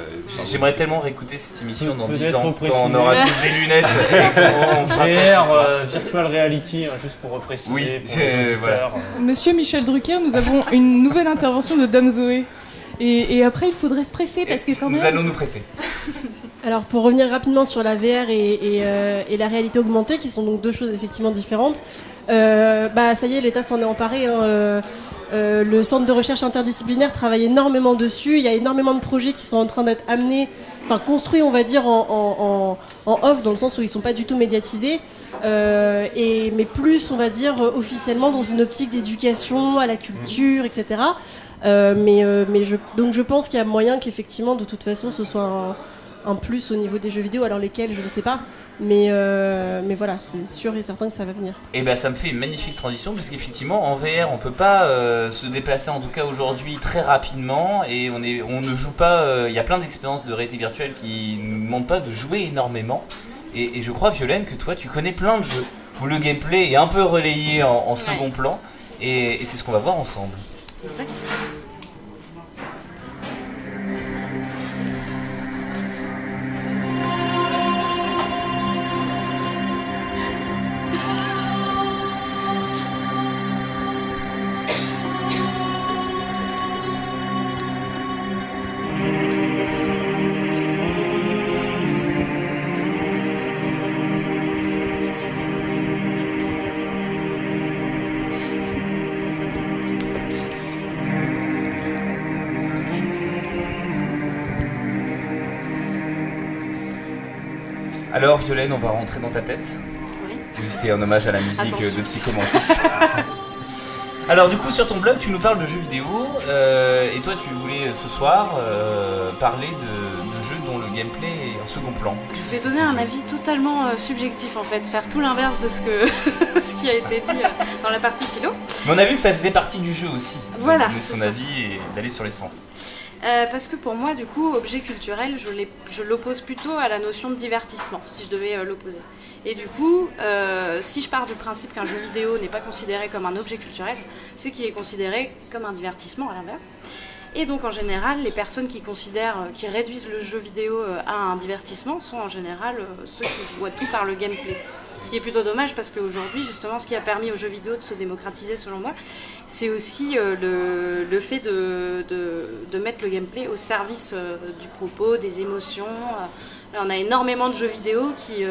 J'aimerais tellement réécouter cette émission dans 10 Peut-être ans, quand on aura tous des lunettes et qu'on fera VR, virtual reality, juste pour repréciser oui, pour les auditeurs. Voilà. Monsieur Michel Drucker, nous avons une nouvelle intervention de Dame Zoé. Et après, il faudrait se presser parce que quand même... Nous allons nous presser. Alors pour revenir rapidement sur la VR et la réalité augmentée, qui sont donc deux choses effectivement différentes, ça y est, l'État s'en est emparé. Le centre de recherche interdisciplinaire travaille énormément dessus. Il y a énormément de projets qui sont en train d'être construits, on va dire, en off, dans le sens où ils ne sont pas du tout médiatisés, mais plus, on va dire, officiellement dans une optique d'éducation à la culture, etc. Donc je pense qu'il y a moyen qu'effectivement, de toute façon, ce soit un plus au niveau des jeux vidéo, alors lesquels, je ne sais pas. Mais voilà, c'est sûr et certain que ça va venir. Et ça me fait une magnifique transition, parce qu'effectivement en VR on peut pas se déplacer, en tout cas aujourd'hui, très rapidement, et on ne joue pas. Il y a plein d'expériences de réalité virtuelle qui ne demandent pas de jouer énormément. Et je crois, Violaine, que toi tu connais plein de jeux où le gameplay est un peu relayé en second plan, et c'est ce qu'on va voir ensemble. Exactement. Alors Violaine, on va rentrer dans ta tête. Oui. C'était un hommage à la musique Attention. de Psychomantis. Alors du coup, sur ton blog, tu nous parles de jeux vidéo, et toi tu voulais ce soir parler de jeux dont le gameplay est en second plan. Je vais donner un avis totalement subjectif en fait, faire tout l'inverse de ce qui a été dit dans la partie philo. Mais on a vu que ça faisait partie du jeu aussi. Voilà, De donner son c'est ça. avis et d'aller sur l'essence. Parce que pour moi, du coup, objet culturel, je l'oppose plutôt à la notion de divertissement, si je devais l'opposer. Et du coup, si je pars du principe qu'un jeu vidéo n'est pas considéré comme un objet culturel, c'est qu'il est considéré comme un divertissement à l'inverse. Et donc en général, les personnes qui réduisent le jeu vidéo à un divertissement sont en général ceux qui voient tout par le gameplay. Ce qui est plutôt dommage parce qu'aujourd'hui, justement, ce qui a permis aux jeux vidéo de se démocratiser, selon moi, c'est aussi le fait de mettre le gameplay au service du propos, des émotions. Là, on a énormément de jeux vidéo qui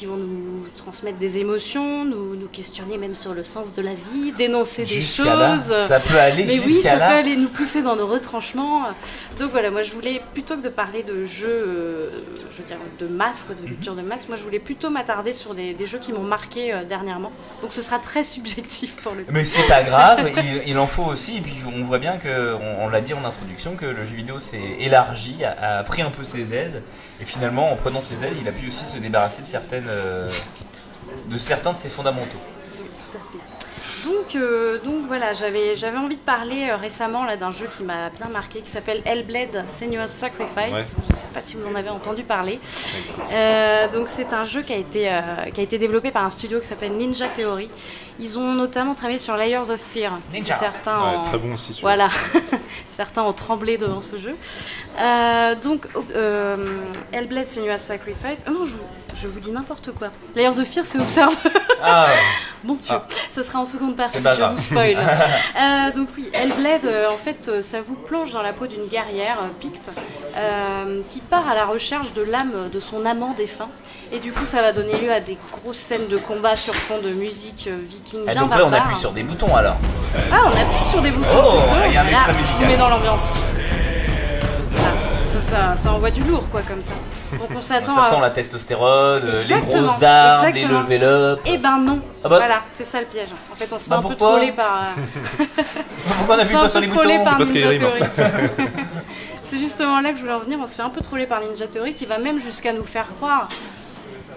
vont nous transmettre des émotions, nous questionner même sur le sens de la vie, dénoncer des choses. Là, ça peut aller mais jusqu'à oui, ça là. peut aller nous pousser dans nos retranchements. Donc voilà, moi je voulais, plutôt que de parler de jeux, je veux dire, de masse, de culture de masse, moi je voulais plutôt m'attarder sur des jeux qui m'ont marqué dernièrement. Donc ce sera très subjectif pour le coup. Mais c'est pas grave, il en faut aussi. Et puis on voit bien que, on l'a dit en introduction, que le jeu vidéo s'est élargi, a pris un peu ses aises. Et finalement, en prenant ses aises, il a pu aussi se débarrasser de certains de ses fondamentaux. Oui, tout à fait. Donc voilà, j'avais envie de parler récemment là, d'un jeu qui m'a bien marqué, qui s'appelle Hellblade Senua's Sacrifice. Ouais. Je ne sais pas si vous en avez entendu parler. Donc c'est un jeu qui a été développé par un studio qui s'appelle Ninja Theory. Ils ont notamment travaillé sur Layers of Fear. Ninja. Certains très bon aussi. Voilà, certains ont tremblé devant ce jeu. Donc Hellblade Senua's Sacrifice. Oh non, je vous dis n'importe quoi. Layers of Fear, c'est Observer. Ah. Bon Dieu, ça sera en seconde partie, je vous spoil. Donc oui, Hellblade, en fait, ça vous plonge dans la peau d'une guerrière picte qui part à la recherche de l'âme de son amant défunt. Et du coup, ça va donner lieu à des grosses scènes de combat sur fond de musique viking bien donc là, on appuie sur des boutons alors. Ah, on appuie sur des boutons. Oh, il y a un extra musical. On met dans l'ambiance. Ça envoie du lourd, quoi, comme ça. Donc on s'attend ça sent la testostérone, les grosses armes, les level up. Eh ben non, voilà, c'est ça le piège. En fait, on se fait un peu troller par... Pourquoi on appuie pas sur les boutons? C'est parce qu'il C'est justement là que je voulais en venir, on se fait un peu troller par Ninja Theory qui va même jusqu'à nous faire croire,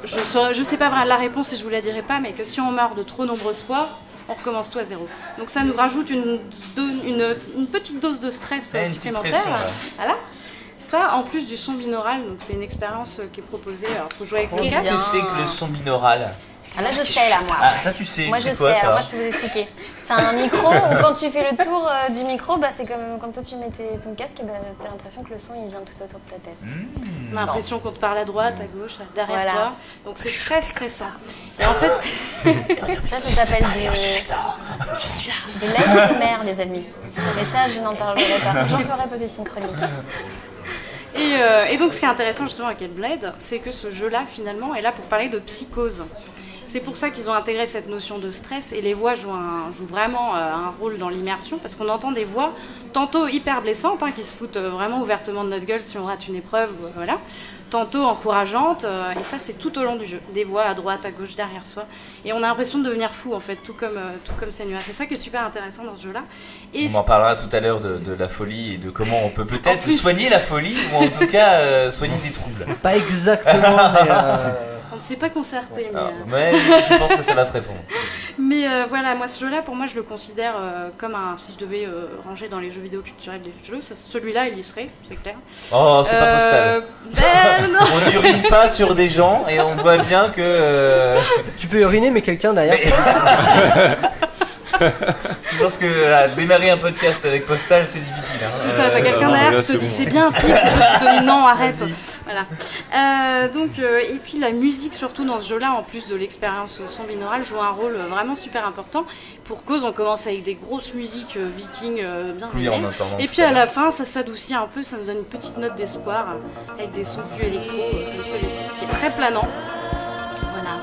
je sais pas vraiment la réponse et je vous la dirai pas, mais que si on meurt de trop nombreuses fois, on recommence tout à zéro. Donc ça nous rajoute une petite dose de stress supplémentaire. Voilà. Ça, en plus du son binaural, donc c'est une expérience qui est proposée. Alors, faut jouer avec le casque. Qu'est-ce que c'est que le son binaural? Ah là, je sais, là, moi. Ah, ça, tu sais. Moi, je sais. Quoi, ça alors, moi, je peux vous expliquer. C'est un micro où, quand tu fais le tour du micro, bah, c'est comme quand toi, tu mets ton casque, bah, t'as l'impression que le son, il vient tout autour de ta tête. On a l'impression qu'on te parle à droite, à gauche, derrière toi. Donc, c'est très stressant. Et en fait... ça s'appelle de l'ASMR, les amis. Mais ça, je n'en parlerai pas. J'en ferai peut-être une chronique. Et donc ce qui est intéressant justement avec Hellblade, c'est que ce jeu-là finalement est là pour parler de psychose. C'est pour ça qu'ils ont intégré cette notion de stress et les voix jouent vraiment un rôle dans l'immersion parce qu'on entend des voix tantôt hyper blessantes qui se foutent vraiment ouvertement de notre gueule si on rate une épreuve, voilà. Tantôt encourageantes et ça c'est tout au long du jeu. Des voix à droite, à gauche, derrière soi et on a l'impression de devenir fou en fait, tout comme Senua. C'est ça qui est super intéressant dans ce jeu-là. Et on en parlera tout à l'heure de la folie et de comment on peut peut-être soigner la folie ou en tout cas soigner des troubles. Pas exactement, mais... On ne s'est pas concerté, mais je pense que ça va se répondre. Mais voilà, moi ce jeu-là, pour moi, je le considère comme si je devais ranger dans les jeux vidéo culturels des jeux, celui-là, il y serait, c'est clair. Oh, c'est pas Postal. Non. On n'urine pas sur des gens et on voit bien que... Tu peux uriner, mais quelqu'un derrière... Je pense que démarrer un podcast avec Postal, c'est difficile. C'est ça, t'as quelqu'un derrière qui te dit c'est bien, puis c'est te dit non, arrête. Voilà. Et puis la musique, surtout dans ce jeu-là, en plus de l'expérience son binaural, joue un rôle vraiment super important. Pour cause, on commence avec des grosses musiques vikings bien vénères. Et puis à la fin, ça s'adoucit un peu, ça nous donne une petite note d'espoir avec des sons plus électro comme celui-ci, qui est très planant. Voilà.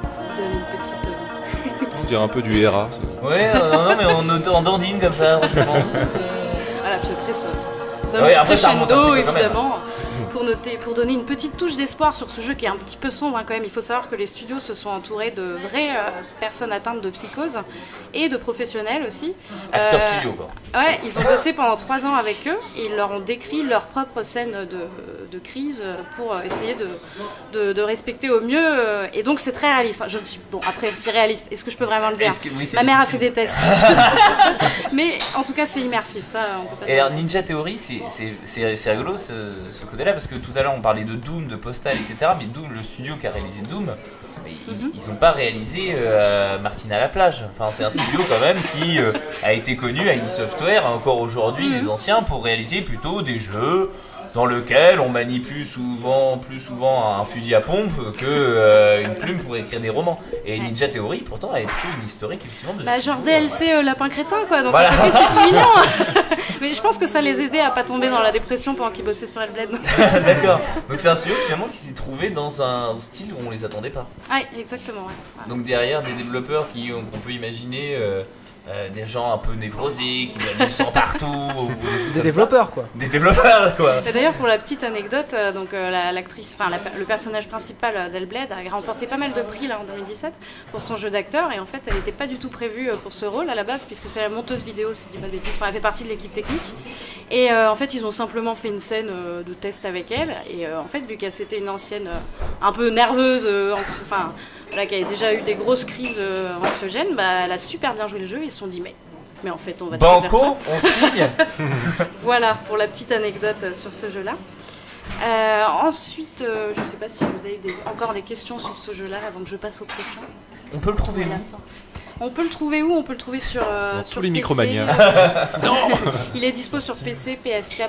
Ça nous donne une petite... On dirait un peu du Hera. Ouais, non, mais on dandine comme ça, franchement. Voilà, puis après ça crescendo, évidemment, pour donner une petite touche d'espoir sur ce jeu qui est un petit peu sombre quand même. Il faut savoir que les studios se sont entourés de vraies personnes atteintes de psychose et de professionnels aussi. Acteurs studio, quoi. Ouais, ils ont bossé pendant 3 ans avec eux et ils leur ont décrit leur propre scène de crise pour essayer de respecter au mieux. Et donc c'est très réaliste. Je me dis, bon, après c'est réaliste, est-ce que je peux vraiment le dire? Ma mère a fait des tests. Mais en tout cas c'est immersif, ça on peut pas. Et alors Ninja Theory, c'est rigolo ce côté-là, parce que tout à l'heure on parlait de Doom, de Postal, etc. Mais Doom, le studio qui a réalisé Doom, ils n'ont pas réalisé Martine à la plage. Enfin, c'est un studio quand même qui a été connu, ID Software, encore aujourd'hui, des anciens, pour réaliser plutôt des jeux dans lequel on manie plus souvent un fusil à pompe que une plume pour écrire des romans. Et Ninja Theory, pourtant, elle est plutôt une historique effectivement de Genre DLC lapin crétin quoi, donc voilà. c'est tout mignon. Mais je pense que ça les aidait à pas tomber dans la dépression pendant qu'ils bossaient sur Hellblade. D'accord. Donc c'est un studio finalement qui s'est trouvé dans un style où on les attendait pas. Ouais, exactement. Ouais. Donc derrière des développeurs qu'on peut imaginer des gens un peu névrosés, qui mettent du sang partout. Des développeurs quoi. Des développeurs quoi. Et d'ailleurs pour la petite anecdote, l'actrice, le personnage principal d'Hellblade a remporté pas mal de prix là en 2017 pour son jeu d'acteur et en fait elle n'était pas du tout prévue pour ce rôle à la base puisque c'est la monteuse vidéo si je dis pas de bêtises, elle fait partie de l'équipe technique et en fait ils ont simplement fait une scène de test avec elle et en fait vu qu'elle c'était une ancienne un peu nerveuse, voilà, qui avait déjà eu des grosses crises anxiogènes, elle a super bien joué le jeu et ils se sont dit mais en fait on va Banco, on signe. Voilà pour la petite anecdote sur ce jeu-là. Ensuite, je sais pas si vous avez encore des questions sur ce jeu-là avant que je passe au prochain. On peut le trouver où ? On peut le trouver où ? On peut le trouver sur tous les PC. Micromania. Non. Il est dispo sur PC, PS4,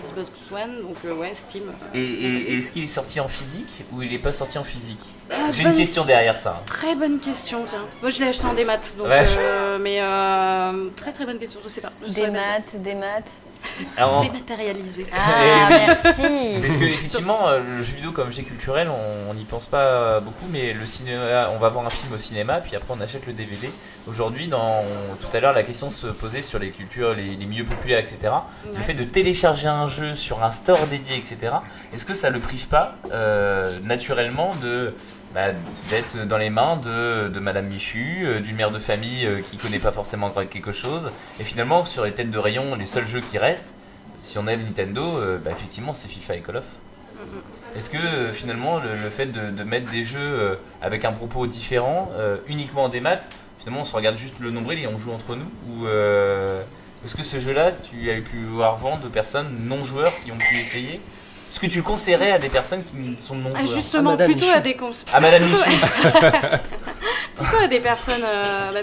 Xbox One, donc Steam. Et est-ce qu'il est sorti en physique ou il est pas sorti en physique ? J'ai une question derrière ça. Très bonne question, tiens. Moi je l'ai acheté en démat, donc mais très très bonne question, je sais pas. Démat. Alors, dématérialisé. Ah, merci. Parce que effectivement, le jeu vidéo comme objet culturel, on n'y pense pas beaucoup, mais le cinéma, on va voir un film au cinéma, puis après on achète le DVD. Aujourd'hui, tout à l'heure, la question se posait sur les cultures, les milieux populaires, etc. Ouais. Le fait de télécharger un jeu sur un store dédié, etc. Est-ce que ça le prive pas naturellement d'être dans les mains de Madame Michu, d'une mère de famille qui connaît pas forcément quelque chose, et finalement sur les têtes de rayon, les seuls jeux qui restent, si on aime Nintendo, effectivement c'est FIFA et Call of. Est-ce que finalement le fait de mettre des jeux avec un propos différent, uniquement en démat, finalement on se regarde juste le nombril et on joue entre nous, ou est-ce que ce jeu-là tu as pu voir vendre de personnes non joueurs qui ont pu essayer? Est-ce que tu le conseillerais à des personnes qui sont non joueurs? Justement, plutôt à des Madame Michu. Plutôt à des personnes,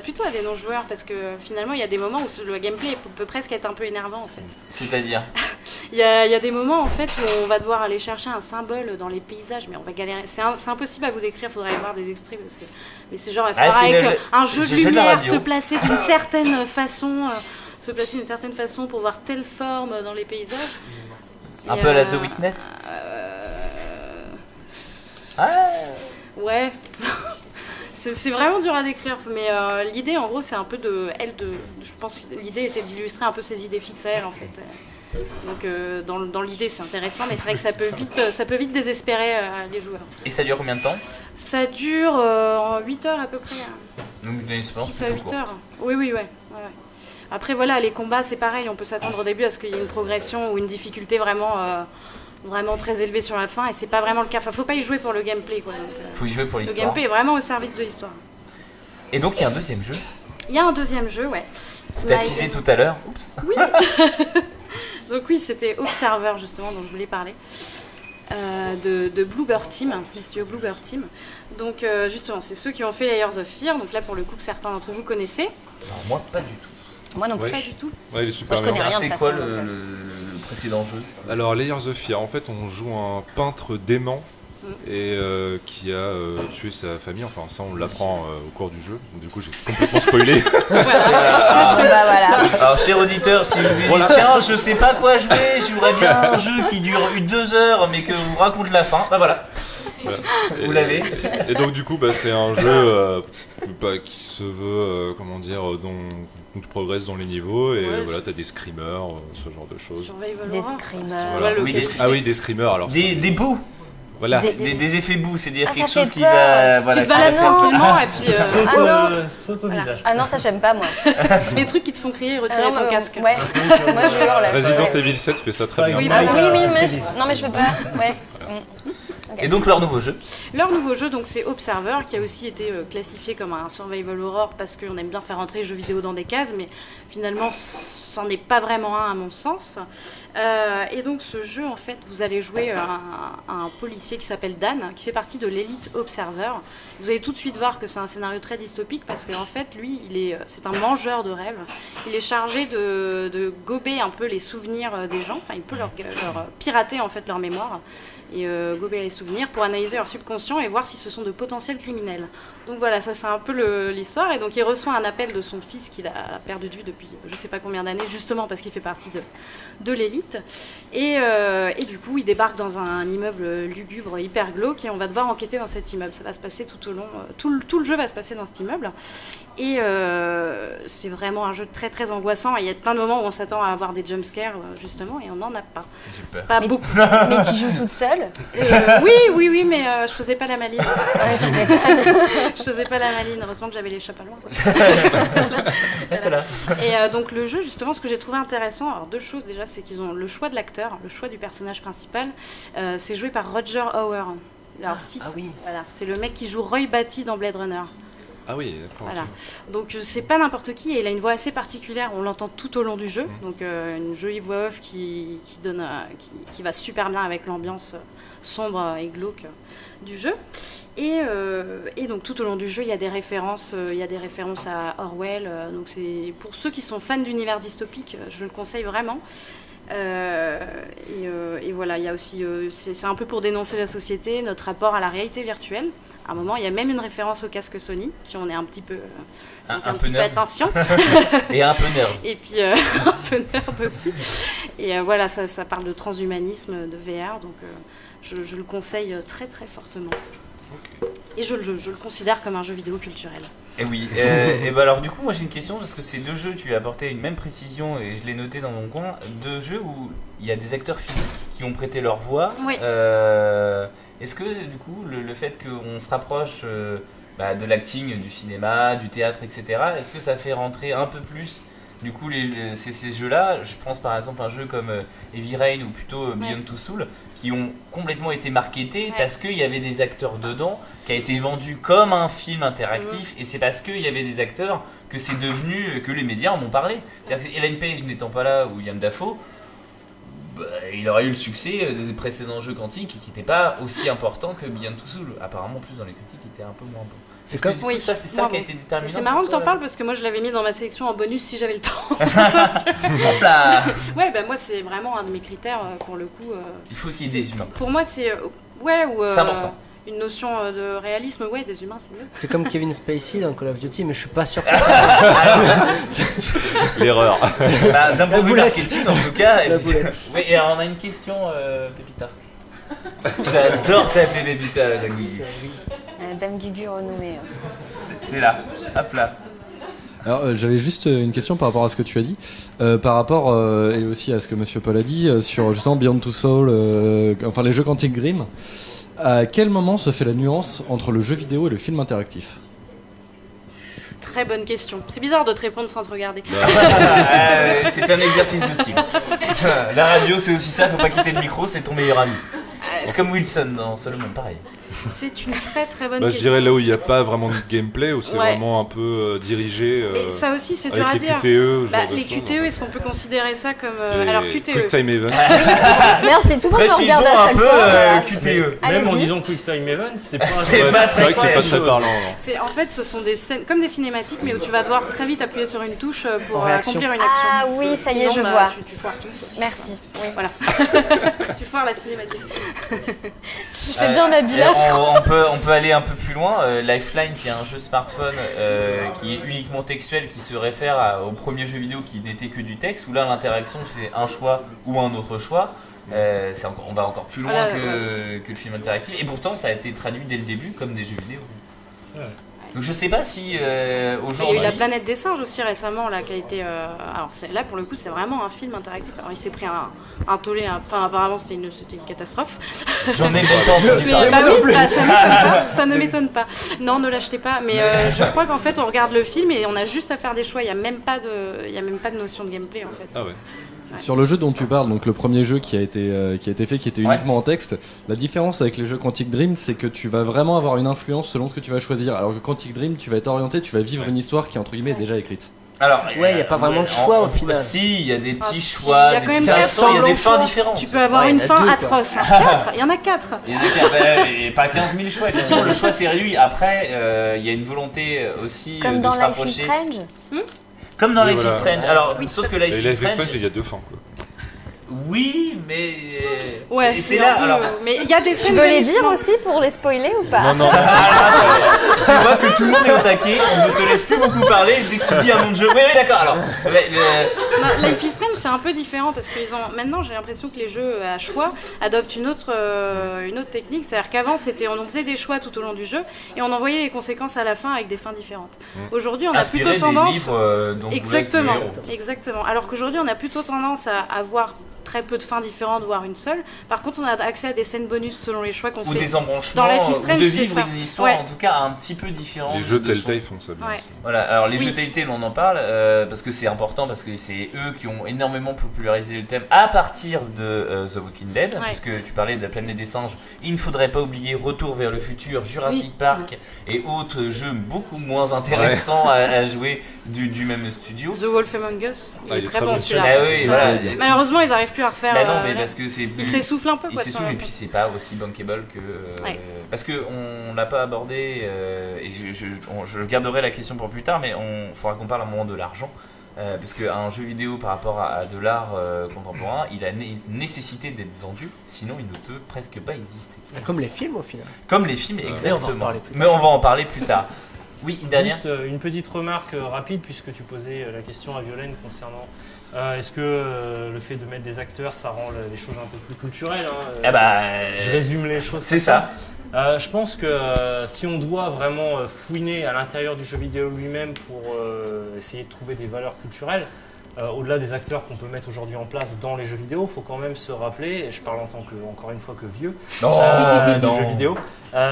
plutôt à des non joueurs, parce que finalement il y a des moments où le gameplay peut presque être un peu énervant en fait. C'est-à-dire il y a des moments en fait où on va devoir aller chercher un symbole dans les paysages, mais on va galérer. C'est impossible à vous décrire, il faudrait aller voir des extraits parce que. Mais c'est genre, il faudra avec un jeu de lumière se placer d'une certaine façon, pour voir telle forme dans les paysages. Un peu à la The Witness. Ouais. C'est vraiment dur à décrire, mais l'idée en gros c'est un peu je pense que l'idée était d'illustrer un peu ses idées fixes à elle en fait. Donc dans l'idée c'est intéressant, mais c'est vrai que ça peut vite désespérer les joueurs. Et ça dure combien de temps? Ça dure 8 heures à peu près. Donc une expérience 6 à 8 heures. Oui, ouais. Après voilà, les combats c'est pareil, on peut s'attendre au début à ce qu'il y ait une progression ou une difficulté vraiment très élevée sur la fin, et c'est pas vraiment le cas. Enfin, faut pas y jouer pour le gameplay quoi. Faut y jouer pour l'histoire. Le gameplay est vraiment au service de l'histoire. Et donc il y a un deuxième jeu? Il y a un deuxième jeu, ouais. Tu t'as teasé tout à l'heure. Oups. Oui. Donc oui, c'était Observer justement dont je voulais parler. De Bloober Team, studio Bloober Team. Donc justement, c'est ceux qui ont fait Layers of Fear. Donc là, pour le coup, certains d'entre vous connaissez. Non, moi, pas du tout. Moi non plus. Pas du tout. Ouais, il est super bien. C'est quoi le précédent jeu? Alors, Layers of Fear, en fait, on joue un peintre dément et qui a tué sa famille. Enfin, ça, on l'apprend au cours du jeu. Du coup, j'ai complètement spoilé. Voilà. Alors, cher auditeur, si vous dites tiens, je sais pas quoi jouer, je jouerais bien un jeu qui dure 2 heures, mais que vous raconte la fin, voilà. Vous l'avez. Et donc du coup c'est un jeu qui se veut dont tu progresses dans les niveaux et voilà, t'as des screamers, ce genre de choses. Des screamers. Voilà. Des screamers alors. Des bouts. Voilà. Des effets bouts, c'est-à-dire quelque chose qui va. Tu te balades tranquillement et puis. Saute au visage. Ah non, ça j'aime pas moi. Les trucs qui te font crier, retirer ton casque. Ouais. Moi je hurle. Resident Evil 7 fait ça très bien. Oui, mais je veux pas. Ouais. Et donc leur nouveau jeu? Leur nouveau jeu, donc c'est Observer, qui a aussi été classifié comme un survival horror parce qu'on aime bien faire rentrer les jeux vidéo dans des cases, mais finalement c'en est pas vraiment un à mon sens. Et donc ce jeu, en fait, vous allez jouer un policier qui s'appelle Dan, qui fait partie de l'Elite Observer. Vous allez tout de suite voir que c'est un scénario très dystopique parce qu'en fait, lui, c'est un mangeur de rêves. Il est chargé de gober un peu les souvenirs des gens. Enfin, il peut leur pirater en fait leur mémoire et gober les souvenirs pour analyser leur subconscient et voir si ce sont de potentiels criminels. Donc voilà, ça c'est un peu l'histoire. Et donc il reçoit un appel de son fils qu'il a perdu de vue depuis je sais pas combien d'années, justement parce qu'il fait partie de l'élite. Et du coup, il débarque dans un immeuble lugubre, hyper glauque, et on va devoir enquêter dans cet immeuble. Ça va se passer tout au long, tout le jeu va se passer dans cet immeuble. Et c'est vraiment un jeu très très angoissant. Et il y a plein de moments où on s'attend à avoir des jumpscares, justement, et on n'en a pas. J'ai peur. Pas beaucoup. Mais tu joues toute seule? Oui, mais je faisais pas la maline. Je faisais pas la maline, heureusement que j'avais les chats pas loin. Reste là. Et donc le jeu, justement, ce que j'ai trouvé intéressant, alors deux choses déjà, c'est qu'ils ont le choix de l'acteur, le choix du personnage principal, c'est joué par Roger Hauer. Alors voilà, c'est le mec qui joue Roy Batty dans Blade Runner. Ah oui, d'accord. Voilà. Donc c'est pas n'importe qui, et il a une voix assez particulière, on l'entend tout au long du jeu, donc une jolie voix off qui va super bien avec l'ambiance sombre et glauque du jeu. Et donc tout au long du jeu, il y a des références à Orwell. Donc c'est pour ceux qui sont fans d'univers dystopique, je le conseille vraiment. Et voilà, il y a aussi, c'est un peu pour dénoncer la société, notre rapport à la réalité virtuelle. À un moment, il y a même une référence au casque Sony, si on est un petit peu, un petit peu attention. Et un peu nerd. Et puis un peu nerd aussi. Et voilà, ça parle de transhumanisme, de VR, donc je le conseille très très fortement. Okay. Et je le considère comme un jeu vidéo culturel. Et oui, et bah alors du coup moi j'ai une question parce que ces deux jeux, tu as apporté une même précision et je l'ai noté dans mon coin, deux jeux où il y a des acteurs physiques qui ont prêté leur voix. Oui. Est-ce que du coup le fait qu'on se rapproche de l'acting, du cinéma, du théâtre, etc., est-ce que ça fait rentrer un peu plus du coup ces jeux-là, je pense par exemple un jeu comme Heavy Rain ou plutôt Beyond Two Souls, qui ont complètement été marketés parce qu'il y avait des acteurs dedans, qui a été vendu comme un film interactif, et c'est parce qu'il y avait des acteurs que c'est devenu, que les médias en ont parlé. C'est-à-dire que Ellen Page n'étant pas là, ou William Dafoe, il aurait eu le succès des précédents jeux quantiques qui n'étaient pas aussi importants que Beyond Two Souls. Apparemment, plus dans les critiques, il était un peu moins bon. C'est comme ça, c'est ça qui a été déterminant. C'est marrant que t'en parles parce que moi je l'avais mis dans ma sélection en bonus si j'avais le temps. Hop là. Ouais, moi c'est vraiment un de mes critères pour le coup. Il faut qu'il y ait des humains. Pour moi c'est c'est important. Une notion de réalisme, des humains c'est mieux. C'est comme Kevin Spacey dans Call of Duty, mais je suis pas sûr. L'erreur. D'un point de vue marketing en tout cas. Oui, et alors on a une question, Pépita. J'adore t'appeler Pépita, Dagui. Dame Gugu renommée. C'est là, hop là. Alors j'avais juste une question par rapport à ce que tu as dit, par rapport et aussi à ce que Monsieur Paul a dit sur justement Beyond Two Souls, enfin les jeux Quantic Dream. À quel moment se fait la nuance entre le jeu vidéo et le film interactif ? Très bonne question. C'est bizarre de te répondre sans te regarder. C'est un exercice de style. La radio c'est aussi ça, faut pas quitter le micro, c'est ton meilleur ami. C'est comme Wilson dans Solomon, pareil. C'est une très très bonne question. Je dirais là où il n'y a pas vraiment de gameplay, où c'est vraiment un peu dirigé. Mais ça aussi c'est dur à dire. Les QTE, est-ce qu'on peut considérer ça comme. Alors QTE. Quick Time Event. Merde, c'est tout le monde regarde à chaque fois. QTE. Même en disant Quick Time Event, c'est pas c'est vrai que c'est pas très parlant. En fait, ce sont des scènes comme des cinématiques, mais où tu vas devoir très vite appuyer sur une touche pour accomplir une action. Ah oui, ça y est, je vois. Tu foires tout. Merci. Oui. Voilà. Tu foires la cinématique. Je fais bien l'habillage. On peut aller un peu plus loin. Lifeline, qui est un jeu smartphone qui est uniquement textuel, qui se réfère au premier jeu vidéo qui n'était que du texte, où là l'interaction c'est un choix ou un autre choix. On va encore plus loin que le film interactif, et pourtant ça a été traduit dès le début comme des jeux vidéo. Ouais. Donc je sais pas si aujourd'hui... Il y a eu La Planète des Singes aussi récemment là, qui a été... Alors là pour le coup c'est vraiment un film interactif. Alors il s'est pris un tollé, enfin apparemment c'était une catastrophe. J'en ai même pas entendu parler. Ça ne m'étonne pas. Non, ne l'achetez pas. Mais je crois qu'en fait on regarde le film et on a juste à faire des choix. Il n'y a même pas de notion de gameplay en fait. Ah ouais. Sur le jeu dont tu parles, donc le premier jeu qui a été fait, qui était uniquement en texte, la différence avec les jeux Quantic Dream, c'est que tu vas vraiment avoir une influence selon ce que tu vas choisir. Alors que Quantic Dream, tu vas être orienté, tu vas vivre une histoire qui est entre guillemets déjà écrite. Alors, Ouais, il n'y a pas vraiment de choix au final. Si, il y a des petits si, choix, il y a des quand même petits instants, il y a des fins différentes. Tu peux avoir Ouais, une il y en a fin deux, atroce. 4, il y en a 4. Il y en a et pas 15 000 choix, effectivement, le choix c'est réduit. Après, il y a une volonté aussi Comme de dans se Life is rapprocher. Strange. Comme dans Oui, Life is voilà. Strange. Alors, Oui, sauf que Et Life is Life is Strange. Strange, il y a 2 fins quoi. Oui, mais. Ouais, et c'est là, un peu, alors. mais il y a des Tu scènes veux les dire hallucinantes. aussi pour les spoiler ou pas? Non, non. Tu vois que tout le monde est au taquet, on ne te laisse plus beaucoup parler dès que tu dis un nom de jeu. Oui, d'accord, alors. Non, Life is Strange, c'est un peu différent parce que maintenant j'ai l'impression que les jeux à choix adoptent une autre technique. C'est-à-dire qu'avant, on faisait des choix tout au long du jeu et on envoyait les conséquences à la fin avec des fins différentes. Aujourd'hui, on a Inspiré plutôt tendance. des livres dont je vous laisse le Exactement, héros. exactement. Alors qu'aujourd'hui, on a plutôt tendance à avoir très peu de fins différentes, voire une seule. Par contre, on a accès à des scènes bonus selon les choix qu'on Ou fait. des embranchements, Dans Life is ou Strange, de c'est vivre ça. une histoire Ouais. en tout cas un petit peu différente. Les jeux de son- Telltale font ça bien Ouais. aussi. Voilà, alors les Oui. jeux Telltale on en parle parce que c'est important, parce que c'est eux qui ont énormément popularisé le thème à partir de The Walking Dead, parce que tu parlais de la planète des singes, il ne faudrait pas oublier Retour vers le futur, Jurassic Park et autres jeux beaucoup moins intéressants à jouer du même studio. The Wolf Among Us, il Ah, est il est très très bon bon. celui-là. Ah oui, voilà. Malheureusement, ils n'arrivent plus à refaire. Bah non, mais parce que c'est Il plus- s'essouffle un peu. il Quoi, s'essouffle sur- et puis c'est pas aussi bankable que Ouais. parce que on l'a pas abordé et je garderai la question pour plus tard, mais il faudra qu'on parle un moment de l'argent. Parce qu'un jeu vidéo par rapport à de l'art contemporain, il a nécessité d'être vendu, sinon il ne peut presque pas exister. Comme les films au final. Comme les films, exactement. Mais on va en parler plus tard. Mais on va en parler plus tard. Oui, une dernière. Juste une petite remarque rapide, puisque tu posais la question à Violaine concernant est-ce que le fait de mettre des acteurs, ça rend les choses un peu plus culturelles, hein, Ah bah, je résume les choses. c'est comme ça. Je pense que si on doit vraiment fouiner à l'intérieur du jeu vidéo lui-même pour essayer de trouver des valeurs culturelles, au-delà des acteurs qu'on peut mettre aujourd'hui en place dans les jeux vidéo, il faut quand même se rappeler, et je parle en tant que, encore une fois, que vieux du jeu vidéo,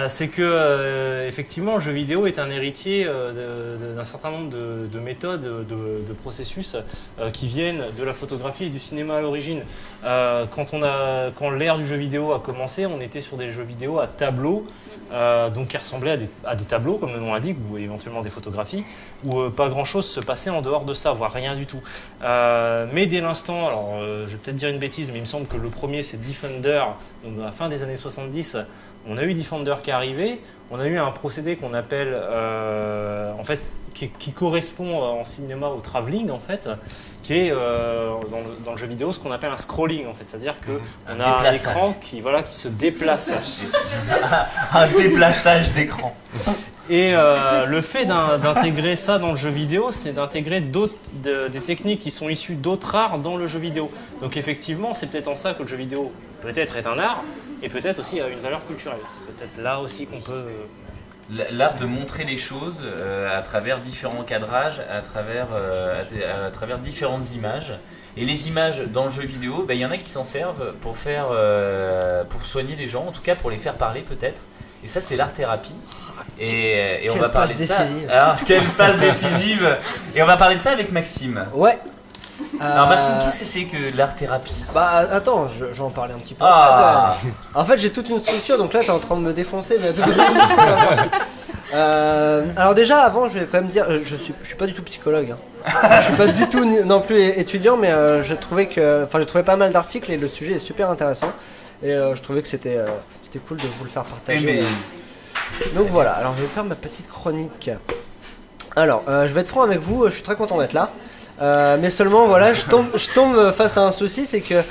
c'est que effectivement le jeu vidéo est un héritier d'un certain nombre de méthodes, de processus qui viennent de la photographie et du cinéma à l'origine. Quand l'ère du jeu vidéo a commencé, on était sur des jeux vidéo à tableau, donc qui ressemblaient à des tableaux comme le nom l'indique, ou éventuellement des photographies, où pas grand chose se passait en dehors de ça, voire rien du tout. Mais dès l'instant, alors je vais peut-être dire une bêtise, mais il me semble que le premier c'est Defender, donc à la fin des années 70, on a eu Defender qui est arrivé, on a eu un procédé qu'on appelle, en fait, qui correspond en cinéma au travelling en fait, qui est dans le jeu vidéo ce qu'on appelle un scrolling en fait, c'est-à-dire que on a un écran qui se déplace. Un déplaçage d'écran. Et le fait d'intégrer ça dans le jeu vidéo, c'est d'intégrer des techniques qui sont issues d'autres arts dans le jeu vidéo. Donc effectivement, c'est peut-être en ça que le jeu vidéo peut-être est un art, et peut-être aussi a une valeur culturelle. C'est peut-être là aussi qu'on peut... L'art de montrer les choses à travers différents cadrages, à travers différentes images. Et les images dans le jeu vidéo, il y en a qui s'en servent pour pour soigner les gens, en tout cas pour les faire parler peut-être. Et ça, c'est l'art-thérapie. Et on va parler de ça. Alors, quelle passe décisive. Et on va parler de ça avec Maxime. Ouais. Alors Maxime, qu'est-ce que c'est que l'art-thérapie? Bah attends, je vais en parler un petit peu. Ah. En fait, j'ai toute une structure, donc là t'es en train de me défoncer. Mais... alors déjà, avant, je vais quand même dire, je suis pas du tout psychologue. Hein. Je suis pas du tout non plus étudiant, mais j'ai trouvé pas mal d'articles et le sujet est super intéressant. Et je trouvais que c'était cool de vous le faire partager. Donc voilà, alors je vais faire ma petite chronique. Alors, je vais être franc avec vous, je suis très content d'être là. Mais seulement, voilà, je tombe face à un souci, c'est que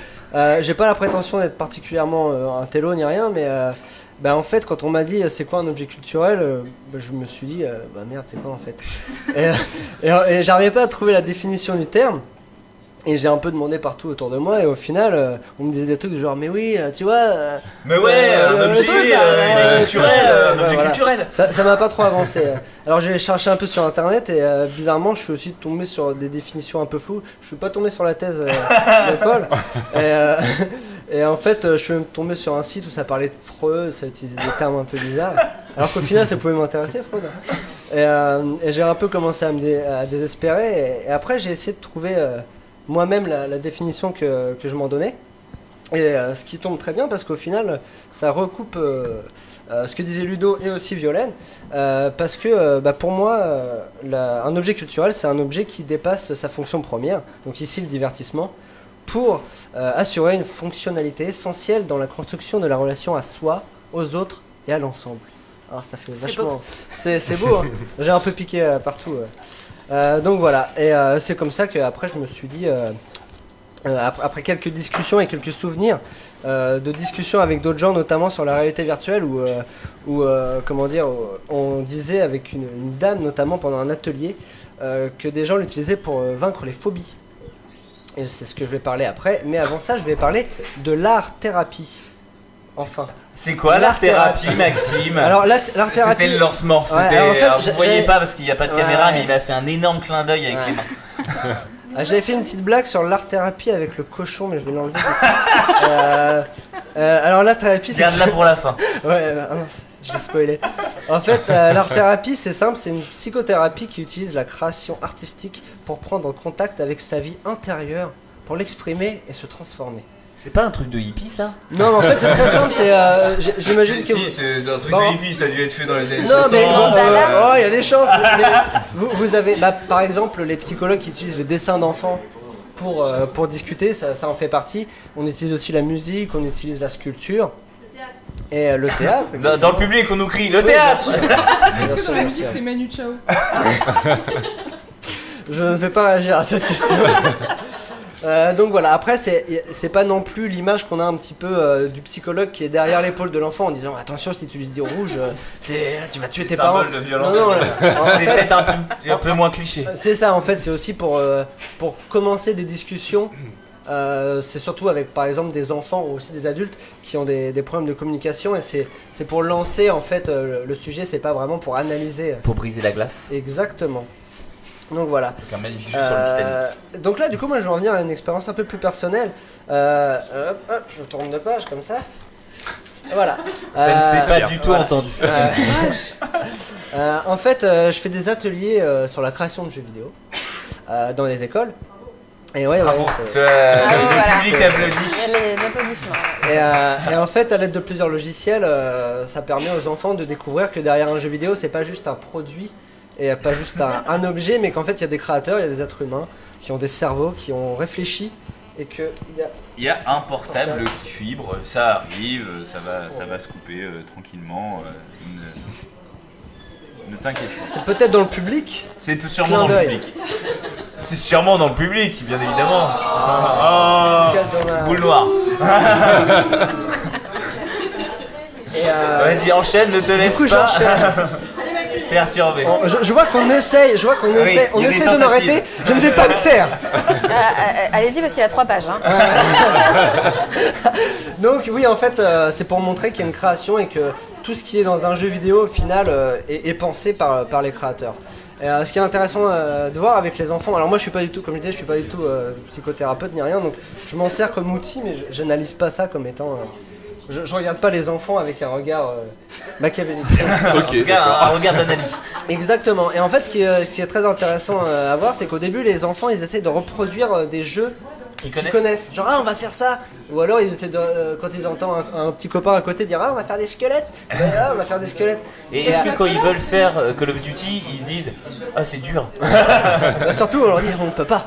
j'ai pas la prétention d'être particulièrement un télo ni rien, mais en fait, quand on m'a dit c'est quoi un objet culturel, je me suis dit, merde, c'est quoi en fait? Et j'arrivais pas à trouver la définition du terme. Et j'ai un peu demandé partout autour de moi et au final on me disait des trucs genre mais oui tu vois mais ouais un objet culturel ça m'a pas trop avancé. Alors j'ai cherché un peu sur internet et bizarrement je suis aussi tombé sur des définitions un peu floues. Je suis pas tombé sur la thèse de Paul et en fait je suis tombé sur un site où ça parlait de Freud, ça utilisait des termes un peu bizarres alors qu'au final ça pouvait m'intéresser Freud. Et j'ai un peu commencé à désespérer et après j'ai essayé de trouver moi-même la définition que je m'en donnais et ce qui tombe très bien parce qu'au final ça recoupe ce que disait Ludo et aussi Violaine, parce que pour moi, un objet culturel, c'est un objet qui dépasse sa fonction première, donc ici le divertissement, pour assurer une fonctionnalité essentielle dans la construction de la relation à soi, aux autres et à l'ensemble. Alors ça fait vachement... C'est beau, hein. J'ai un peu piqué partout. Donc voilà, et c'est comme ça qu'après je me suis dit... après quelques discussions et quelques souvenirs de discussions avec d'autres gens, notamment sur la réalité virtuelle, où comment dire, on disait avec une dame, notamment pendant un atelier, que des gens l'utilisaient pour vaincre les phobies. Et c'est ce que je vais parler après, mais avant ça, je vais parler de l'art-thérapie. Enfin. C'est quoi l'art-thérapie, Maxime? Alors l'art-thérapie... C'était le lancement, Ouais, en fait, alors, vous voyez pas parce qu'il n'y a pas de caméra, Ouais. mais il m'a fait un énorme clin d'œil avec les mains. J'avais fait une petite blague sur l'art-thérapie avec le cochon, mais je vais l'enlever. Alors l'art-thérapie, c'est... Garde-la pour la fin. Ouais, mince, je l'ai spoilé. En fait, l'art-thérapie, c'est simple, c'est une psychothérapie qui utilise la création artistique pour prendre contact avec sa vie intérieure, pour l'exprimer et se transformer. C'est pas un truc de hippie, ça? Non, mais en fait, c'est très simple, j'imagine que... Si, c'est un truc Bon. de hippie, ça a dû être fait dans les années Non, 60. mais il y a des chances. Vous avez, par exemple, les psychologues qui utilisent les dessins d'enfants pour discuter, ça en fait partie. On utilise aussi la musique, on utilise la sculpture. Et le théâtre. Dans le public, on nous crie le théâtre. Est-ce que dans la musique c'est Manu Chao? Je ne vais pas réagir à cette question. Donc voilà, après c'est pas non plus l'image qu'on a un petit peu du psychologue qui est derrière l'épaule de l'enfant en disant attention, si tu lui dis rouge, tu vas tuer tes parents. Symbole de violence. Non, c'est peut-être un peu moins cliché. C'est ça en fait, c'est aussi pour commencer des discussions. C'est surtout avec par exemple des enfants ou aussi des adultes qui ont des problèmes de communication, et c'est pour lancer en fait le sujet, c'est pas vraiment pour analyser. Pour briser la glace. Exactement. Donc voilà. Avec un magnifique jeu sur le Titanic. Donc là, du coup, moi je vais revenir à une expérience un peu plus personnelle. Je tourne de page comme ça. Voilà. Ça ne s'est pas du tout entendu. En fait, je fais des ateliers sur la création de jeux vidéo dans les écoles. Et ouais, bravo. Le public applaudit. Il y a les applaudissements. Et en fait, à l'aide de plusieurs logiciels, ça permet aux enfants de découvrir que derrière un jeu vidéo, c'est pas juste un produit et pas juste un objet, mais qu'en fait, il y a des créateurs, il y a des êtres humains qui ont des cerveaux, qui ont réfléchi, et que il y a un portable qui vibre, ça arrive, ça va se couper tranquillement. Ne t'inquiète pas. C'est peut-être dans le public. C'est sûrement dans le public. C'est sûrement dans le public, bien évidemment. Boule noire. Vas-y, enchaîne, ne te laisse pas perturber. Je vois qu'on essaye, on essaie de m'arrêter. Je ne vais pas me taire. Allez-y parce qu'il y a 3 pages. Hein. Donc oui, en fait, c'est pour montrer qu'il y a une création et que tout ce qui est dans un jeu vidéo, au final, est pensé par les créateurs. Et, ce qui est intéressant de voir avec les enfants, alors moi je suis pas du tout, comme je disais, je suis pas du tout psychothérapeute ni rien, donc je m'en sers comme outil, mais j'analyse pas ça comme étant... Je regarde pas les enfants avec un regard machiavélique. En tout cas, un regard d'analyste. Exactement. Et en fait, ce qui est très intéressant à voir, c'est qu'au début, les enfants, ils essaient de reproduire des jeux qu'ils connaissent. Genre, on va faire ça. Ou alors, ils essaient de, quand ils entendent un petit copain à côté dire, on va faire des squelettes. On va faire des squelettes. Et est-ce que quand ils veulent faire Call of Duty, ils se disent, c'est dur. Surtout, on leur dit, on ne peut pas.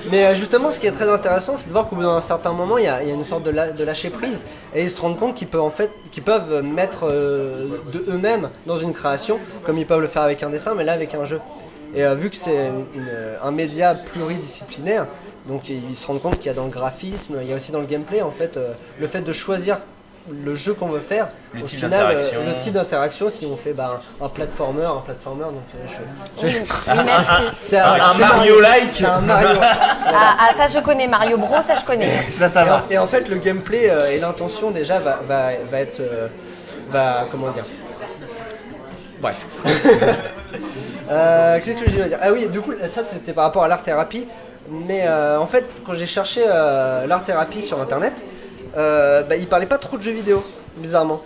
Mais justement, ce qui est très intéressant, c'est de voir qu'au bout d'un certain moment, il y a une sorte de lâcher prise, et ils se rendent compte qu'ils peuvent mettre de eux-mêmes dans une création, comme ils peuvent le faire avec un dessin, mais là avec un jeu. Et vu que c'est un média pluridisciplinaire, donc ils se rendent compte qu'il y a dans le graphisme, il y a aussi dans le gameplay, en fait, le fait de choisir le jeu qu'on veut faire, le type d'interaction, si on fait un platformer, donc merci. Un Mario-like. C'est un Mario. Ça je connais, Mario Bros, ça je connais. Ça va. Et en fait, le gameplay et l'intention déjà va être, comment dire. Bref. Qu'est-ce que je voulais dire? Ah oui, du coup, ça c'était par rapport à l'art-thérapie. Mais en fait, quand j'ai cherché l'art-thérapie sur internet, il parlait pas trop de jeux vidéo, bizarrement.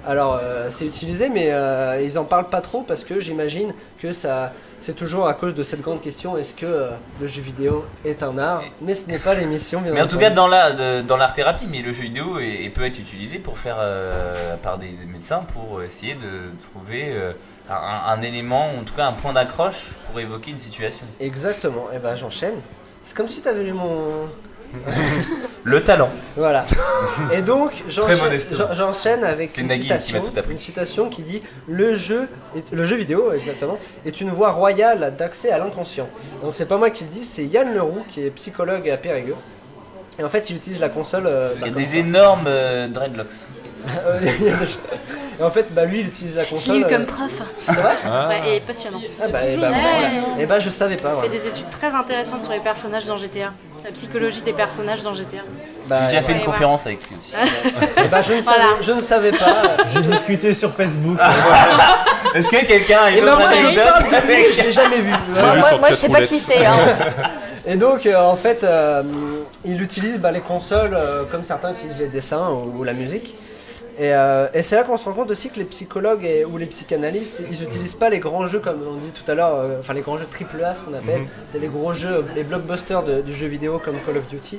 Alors c'est utilisé, mais ils en parlent pas trop parce que j'imagine que c'est toujours à cause de cette grande question, est-ce que le jeu vidéo est un art? Mais ce n'est pas l'émission, bien Mais en entendu. tout cas, dans l'art-thérapie, mais le jeu vidéo peut être utilisé pour faire par des médecins pour essayer de trouver un élément, en tout cas un point d'accroche pour évoquer une situation. Exactement, et ben j'enchaîne. C'est comme si tu avais lu mon... Le talent. Voilà. Et donc, Très modestement. j'enchaîne avec C'est Nagui qui m'a tout appris. une citation qui dit le jeu vidéo, exactement, est une voie royale d'accès à l'inconscient. Donc c'est pas moi qui le dis, c'est Yann Leroux qui est psychologue à Périgueux. Et en fait, il utilise la console. Il y a des énormes dreadlocks. Et en fait, lui, il utilise la console. Fini comme prof. C'est vrai Ouais, et passionnant. Et je savais pas. Il fait Voilà. des études très intéressantes sur les personnages dans GTA. La psychologie des personnages dans GTA. J'ai déjà fait une ouais. conférence avec lui aussi. Je ne savais pas. J'ai discuté sur Facebook. Est-ce que quelqu'un a Et une ben autre moi, je anecdote parle de lui, je l'ai jamais vu. Moi, je sais pas qui c'est. Hein. Et donc, en fait, il utilise les consoles comme certains utilisent les dessins ou la musique. Et c'est là qu'on se rend compte aussi que les psychologues ou les psychanalystes, ils n'utilisent pas les grands jeux comme on dit tout à l'heure, les grands jeux AAA, ce qu'on appelle. C'est les gros jeux, les blockbusters du jeu vidéo comme Call of Duty.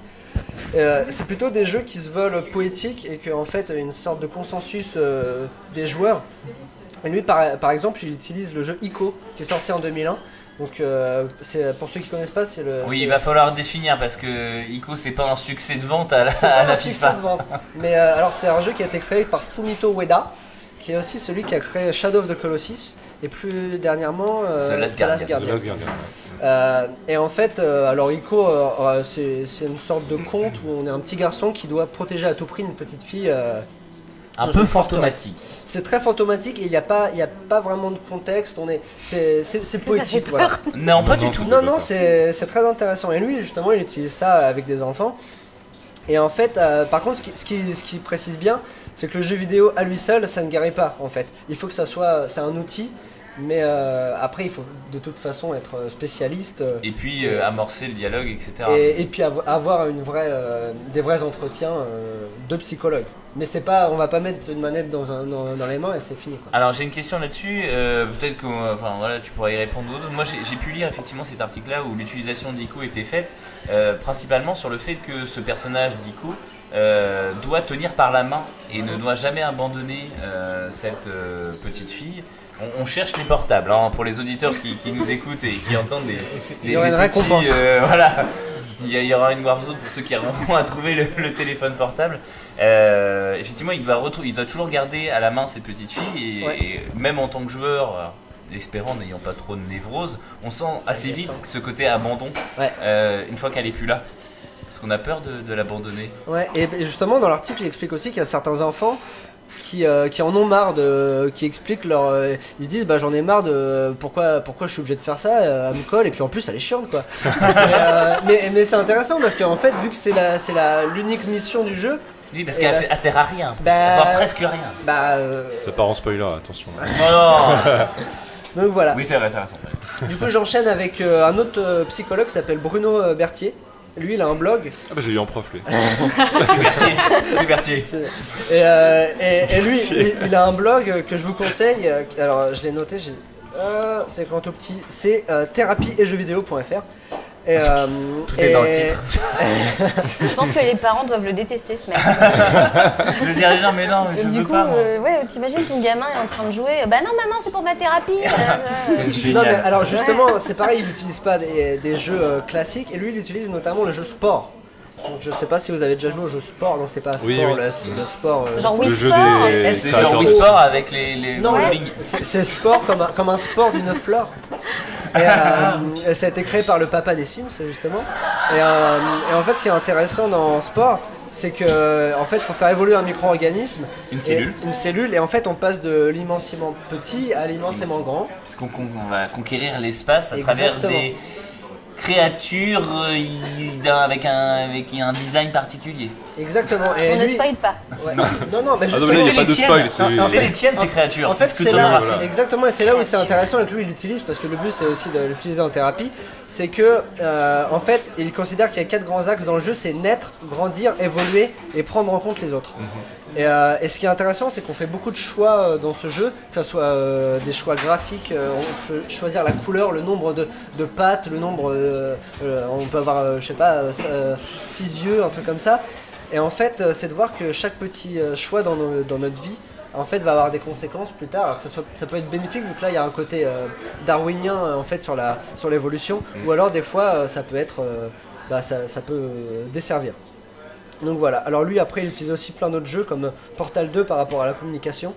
C'est plutôt des jeux qui se veulent poétiques et qu'en fait, une sorte de consensus des joueurs. Et lui, par exemple, il utilise le jeu Ico, qui est sorti en 2001. Donc, pour ceux qui connaissent pas, c'est le... Oui, c'est- il va falloir définir parce que ICO c'est pas un succès de vente à c'est pas la un succès FIFA. de vente. Mais alors, c'est un jeu qui a été créé par Fumito Ueda, qui est aussi celui qui a créé Shadow of the Colossus, et plus dernièrement, The Last Guardian. The Last Guardian. Et en fait, alors Ico, c'est une sorte de conte où on est un petit garçon qui doit protéger à tout prix une petite fille. Un dans peu une forteresse. fantomatique. C'est très fantomatique et il n'y a pas vraiment de contexte. C'est poétique, voilà. Non, pas du Non, tout. Non, c'est très intéressant. Et lui, justement, il utilise ça avec des enfants. Et en fait, par contre, ce qui précise bien, c'est que le jeu vidéo à lui seul, ça ne guérit pas, en fait. Il faut que c'est un outil, mais après, il faut de toute façon être spécialiste. Et puis amorcer le dialogue, etc. Et puis avoir des vrais entretiens de psychologues. Mais c'est pas, on va pas mettre une manette dans les mains et c'est fini, quoi. Alors j'ai une question là-dessus, peut-être que tu pourras y répondre d'autres. Moi j'ai pu lire effectivement cet article-là où l'utilisation d'Ico était faite principalement sur le fait que ce personnage d'Ico doit tenir par la main et ne doit jamais abandonner cette petite fille. On cherche les portables, hein, pour les auditeurs qui nous écoutent et qui entendent Il y aura une récompense. voilà. Il y aura une warp zone pour ceux qui arriveront à trouver le téléphone portable. Effectivement, il doit toujours garder à la main cette petite fille et même en tant que joueur, espérant n'ayant pas trop de névrose, on sent assez vite ce côté abandon une fois qu'elle est plus là. Parce qu'on a peur de l'abandonner. Ouais, et justement dans l'article il explique aussi qu'il y a certains enfants qui en ont marre qui expliquent ils se disent j'en ai marre de pourquoi je suis obligé de faire ça, elle me colle et puis en plus elle est chiante quoi. mais c'est intéressant parce qu'en fait vu que c'est l'unique mission du jeu. Oui, parce qu'elle sert à rien, enfin presque rien. Ça part en spoiler, attention. Non. Donc voilà. Oui, c'est vrai, t'as raison. Du coup j'enchaîne avec un autre psychologue qui s'appelle Bruno Berthier. Lui, il a un blog. J'ai eu en prof, lui. C'est Berthier. Et lui, il a un blog que je vous conseille. Alors, je l'ai noté. C'est quand tout petit. C'est thérapie-et-jeuxvideo.fr. Tout est dans le titre. Je pense que les parents doivent le détester, ce mec. Je dirais non, mais non, je Du veux coup, pas. Moi. T'imagines ton gamin est en train de jouer. Bah non, maman, c'est pour ma thérapie. C'est génial. Non, mais alors justement, c'est pareil, il n'utilise pas des jeux classiques. Et lui, il utilise notamment le jeu sport. Donc, je sais pas si vous avez déjà joué au jeu sport, donc c'est pas sport, Oui. le sport. Genre Wii Le jeu Sport. C'est genre Wii Sport avec les Non, bowling. c'est sport comme un sport d'une fleur. Et ça a été créé par le papa des Sims justement. Et en fait, ce qui est intéressant dans le sport, c'est que en fait, il faut faire évoluer un micro-organisme. Une cellule. Une cellule, et en fait, on passe de l'immensément petit à l'immensément grand. Parce qu'on va conquérir l'espace à travers Exactement. des créature avec un design particulier. Exactement. On Et ne lui... spoil pas. Ouais. Non, mais Ah non, mais là, il n'y a pas de spoil. C'est les tiennes tes créatures. En fait, c'est ce que c'est Thomas là, a fait. exactement, et c'est là où c'est intéressant et que lui il l'utilise parce que le but c'est aussi de l'utiliser en thérapie. C'est que, en fait, il considère qu'il y a 4 grands axes dans le jeu, c'est naître, grandir, évoluer et prendre en compte les autres. Et ce qui est intéressant, c'est qu'on fait beaucoup de choix dans ce jeu, que ce soit des choix graphiques, on peut choisir la couleur, le nombre de pattes, le nombre, on peut avoir, je sais pas, 6 yeux, un truc comme ça. Et en fait, c'est de voir que chaque petit choix dans notre vie, en fait, va avoir des conséquences plus tard. Alors que ça peut être bénéfique, vu que là, il y a un côté darwinien en fait sur l'évolution, ou alors des fois, ça peut être, ça peut desservir. Donc voilà. Alors lui, après, il utilise aussi plein d'autres jeux comme Portal 2 par rapport à la communication.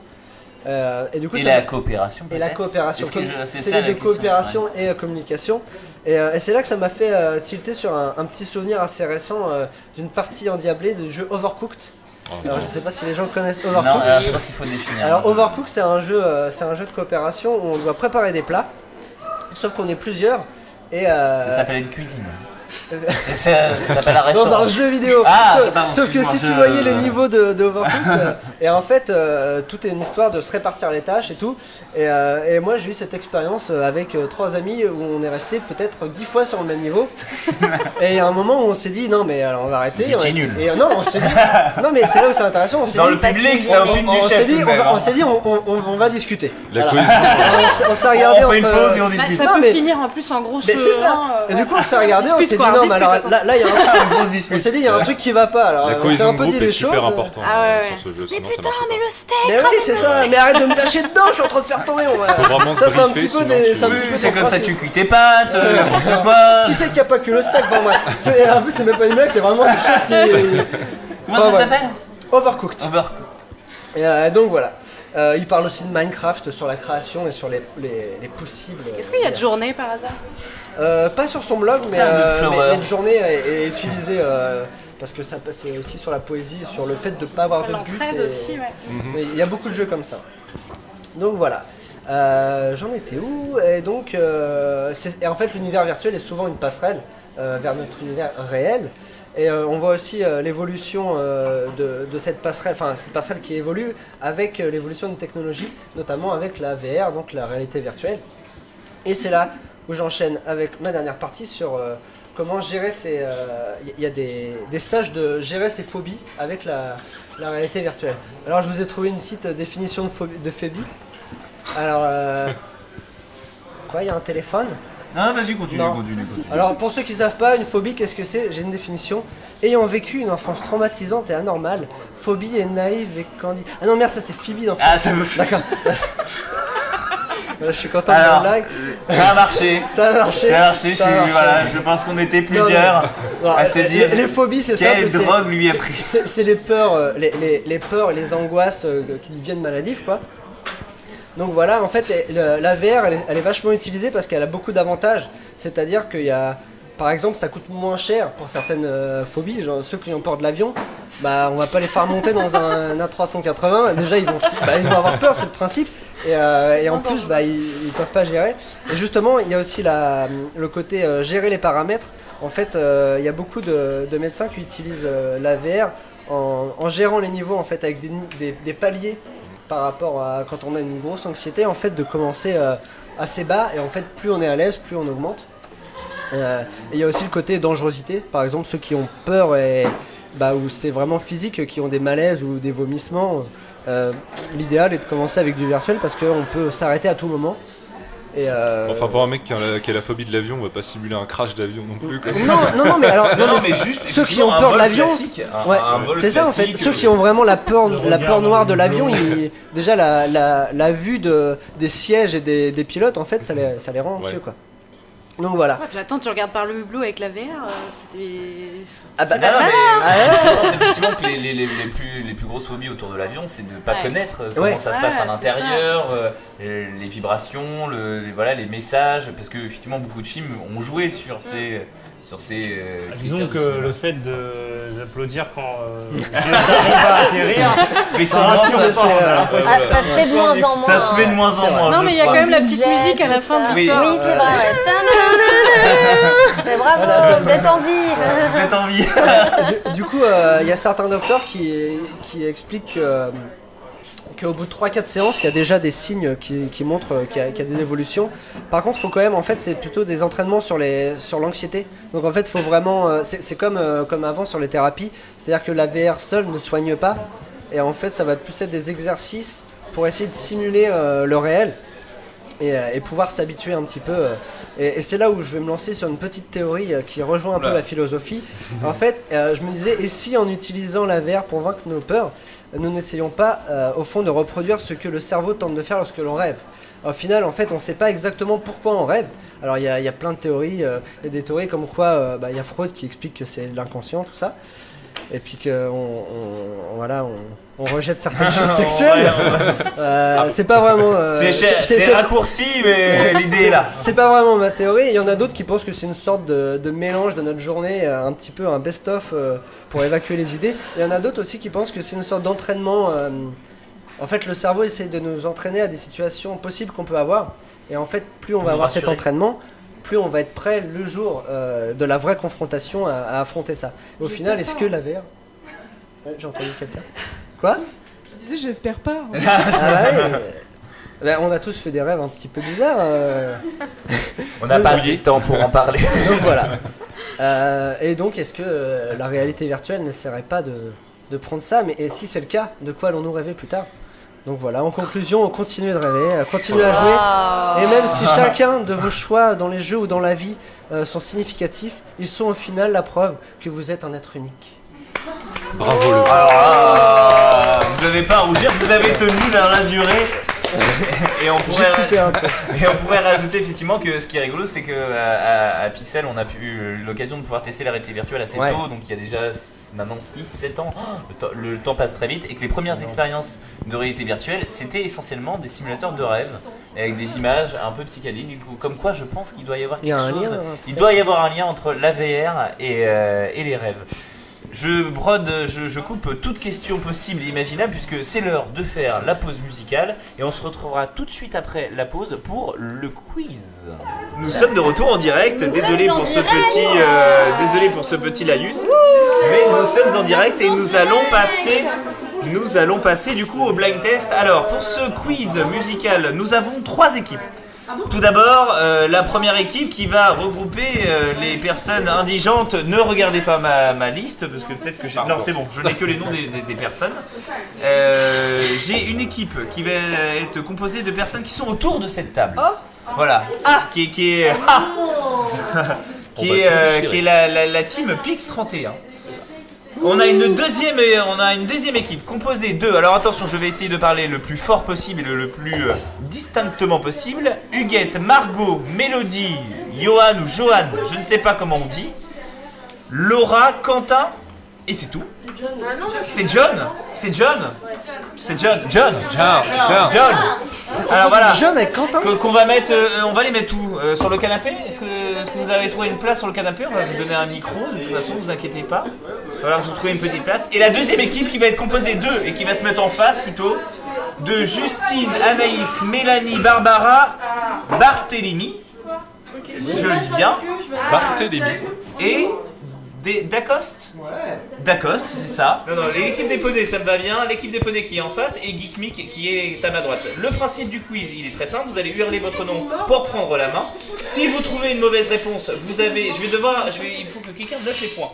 Et du coup, la coopération. Et la coopération. C'est les deux coopération et communication. Et c'est là que ça m'a fait tilter sur un petit souvenir assez récent d'une partie endiablée du jeu Overcooked. Alors je sais pas si les gens connaissent Overcooked. Non, alors je pense qu'il faut définir. Alors Overcooked c'est un jeu de coopération où on doit préparer des plats, sauf qu'on est plusieurs. Et ça s'appelle une cuisine. Ça s'appelle un restaurant. Dans un jeu vidéo. Sauf que si tu voyais les niveaux de Overcooked, et en fait tout est une histoire de se répartir les tâches et tout. Et moi j'ai eu cette expérience avec 3 amis où on est resté peut-être 10 fois sur le même niveau. Et il y a un moment où on s'est dit non mais alors on va arrêter. C'est nul. Et non on s'est dit non mais c'est là où c'est intéressant. On s'est Dans dit, le public ça opine du chef. On s'est dit on va discuter. La on s'est regardé. On fait une pause et on discute. Ça peut finir en plus en gros. Mais c'est ça. Et du coup on s'est regardé, on s'est dit non mais alors là il y a un truc, on s'est dit il y a un truc qui va pas. Alors la on s'est un peu dit les super choses. important sur ce jeu. Mais putain, mais le steak. Mais oui c'est ça. Mais arrête de me tâcher dedans, je suis en train de faire tomber. Ça c'est un petit peu des. C'est comme ça tu cuis tes pâtes, n'importe quoi. Qui c'est qui a pas que le steak? En plus c'est même pas une blague, c'est vraiment des choses qui. Comment ça s'appelle? Overcooked. Overcooked. Donc voilà. Il parle aussi de Minecraft sur la création et sur les possibles. Est-ce qu'il y a de journée par hasard? Pas sur son blog, mais de journée est utilisé parce que ça passe aussi sur la poésie, sur le fait de ne pas avoir de but. Aussi, ouais. Il y a beaucoup de jeux comme ça. Donc voilà. J'en étais où? Et donc, en fait, l'univers virtuel est souvent une passerelle vers notre univers réel. Et on voit aussi l'évolution de cette passerelle, enfin cette passerelle qui évolue avec l'évolution de technologies, notamment avec la VR, donc la réalité virtuelle. Et c'est là où j'enchaîne avec ma dernière partie sur comment gérer ces... Il y a des stages de gérer ses phobies avec la réalité virtuelle. Alors je vous ai trouvé une petite définition de phobie. Alors... Quoi, il y a un téléphone? Non, vas-y, continue. Alors, pour ceux qui ne savent pas, une phobie, qu'est-ce que c'est? J'ai une définition. Ayant vécu une enfance traumatisante et anormale, phobie est naïve et candide. Ah non, merde, ça c'est phobie d'enfance. Ah, ça me fait. D'accord. Je suis content de la blague. Ça a marché. Voilà, je pense qu'on était plusieurs à se dire. Les phobies, c'est ça. Quelle drogue lui a pris? C'est les peurs, les peurs et les angoisses qui deviennent maladives, quoi. Donc voilà, en fait, la VR, elle est vachement utilisée parce qu'elle a beaucoup d'avantages. C'est-à-dire qu'il y a, par exemple, ça coûte moins cher pour certaines phobies. Genre ceux qui ont peur de l'avion, on va pas les faire monter dans un A380. Déjà, ils vont avoir peur, c'est le principe. Et en plus, ils peuvent pas gérer. Et justement, il y a aussi le côté gérer les paramètres. En fait, il y a beaucoup de médecins qui utilisent la VR en gérant les niveaux, en fait, avec des paliers. Par rapport à quand on a une grosse anxiété, en fait, de commencer assez bas et en fait plus on est à l'aise, plus on augmente. Et il y a aussi le côté dangerosité, par exemple ceux qui ont peur et où c'est vraiment physique, qui ont des malaises ou des vomissements. L'idéal est de commencer avec du virtuel parce qu'on peut s'arrêter à tout moment. Enfin pour un mec qui a la phobie de l'avion, on va pas simuler un crash d'avion non plus. Non mais alors mais juste ceux qui ont peur de l'avion, c'est ça en fait. Ceux qui ont vraiment la peur noire de l'avion, déjà la vue des sièges et des pilotes en fait ça les rend anxieux quoi. Donc voilà. Ouais, puis attends, tu regardes par le hublot avec la VR, c'était. Je pense effectivement que les plus grosses phobies autour de l'avion, c'est de ne pas connaître comment ça se passe à l'intérieur, les vibrations, les messages, parce que effectivement beaucoup de films ont joué sur ces. Disons que le fait d'applaudir quand va atterrir, ça se fait de moins en moins. Ça se fait de moins en moins. Non mais il y a quand même la petite musique à la fin de l'histoire. Oui, c'est vrai. Mais bravo, vous êtes en vie. Vous êtes en vie. Du coup, il y a certains docteurs qui expliquent qu'au bout de 3-4 séances, il y a déjà des signes qui montrent qu'il y a des évolutions. Par contre, il faut quand même, en fait, c'est plutôt des entraînements sur l'anxiété. Donc en fait, il faut vraiment, c'est comme avant sur les thérapies, c'est-à-dire que la VR seule ne soigne pas. Et en fait, ça va plus être des exercices pour essayer de simuler le réel et pouvoir s'habituer un petit peu. Et c'est là où je vais me lancer sur une petite théorie qui rejoint un peu la philosophie. En fait, je me disais, et si en utilisant la VR pour vaincre nos peurs, nous n'essayons pas, au fond, de reproduire ce que le cerveau tente de faire lorsque l'on rêve. Au final, en fait, on ne sait pas exactement pourquoi on rêve. Alors, il y a plein de théories. Il y a des théories comme quoi, il y a Freud qui explique que c'est l'inconscient, tout ça. Et puis qu'on rejette certaines choses sexuelles. C'est pas vraiment. C'est raccourci, mais l'idée est là. C'est pas vraiment ma théorie. Il y en a d'autres qui pensent que c'est une sorte de mélange de notre journée, un petit peu un best-of pour évacuer les idées. Il y en a d'autres aussi qui pensent que c'est une sorte d'entraînement. En fait, le cerveau essaie de nous entraîner à des situations possibles qu'on peut avoir. Et en fait, plus on va avoir cet entraînement, plus on va être prêt le jour de la vraie confrontation à affronter ça. Et au final, est-ce que la VR... Ouais, j'ai entendu quelqu'un. Quoi ? Je disais, j'espère pas. On a tous fait des rêves un petit peu bizarres. On n'a pas assez de temps pour en parler. Donc voilà. Et donc, est-ce que la réalité virtuelle n'essaierait pas de prendre ça ? Mais et si c'est le cas, de quoi allons-nous rêver plus tard ? Donc voilà, en conclusion, on continue de rêver, continue à jouer. Et même si chacun de vos choix dans les jeux ou dans la vie sont significatifs, ils sont au final la preuve que vous êtes un être unique. Bravo vous n'avez pas à rougir, vous avez tenu dans la durée. Et on pourrait rajouter effectivement que ce qui est rigolo, c'est que à Pixel, on a eu l'occasion de pouvoir tester la réalité virtuelle assez tôt, donc il y a déjà maintenant 6-7 ans, le temps passe très vite, et que les premières expériences de réalité virtuelle, c'était essentiellement des simulateurs de rêve, avec des images un peu psychédéliques, comme quoi je pense qu'il doit y avoir quelque chose. Il doit y avoir un lien entre la VR et les rêves. Je coupe toute question possible et imaginable puisque c'est l'heure de faire la pause musicale et on se retrouvera tout de suite après la pause pour le quiz. Nous sommes de retour en direct, désolé pour ce petit laïus, mais nous sommes en direct et nous allons passer du coup au blind test. Alors pour ce quiz musical, nous avons 3 équipes. Tout d'abord, la première équipe qui va regrouper les personnes indigentes. Ne regardez pas ma liste parce que peut-être que j'ai... Non, c'est bon, je n'ai que les noms des personnes. J'ai une équipe qui va être composée de personnes qui sont autour de cette table. Voilà, qui est la team Pix 31. On a une deuxième équipe composée de... Alors attention, je vais essayer de parler le plus fort possible et le plus distinctement possible. Huguette, Margot, Mélodie, Johan ou Johan, je ne sais pas comment on dit. Laura, Quentin, et c'est tout. C'est John. Alors voilà. John avec Quentin. Qu'on va mettre, on va les mettre où sur le canapé. Est-ce que vous avez trouvé une place sur le canapé? On va vous donner un micro. De toute façon, vous inquiétez pas. Il va falloir vous trouver une petite place. Et la deuxième équipe qui va être composée d'eux et qui va se mettre en face plutôt de Justine, Anaïs, Mélanie, Barbara, Barthélémy. Je le dis bien. Barthélémy. Et Dacoste. Dacoste, c'est ça. Non, l'équipe des poneys, ça me va bien. L'équipe des poneys qui est en face et Geekmic qui est à ma droite. Le principe du quiz, il est très simple. Vous allez hurler votre nom pour prendre la main. Si vous trouvez une mauvaise réponse, vous avez. Il faut que quelqu'un note les points.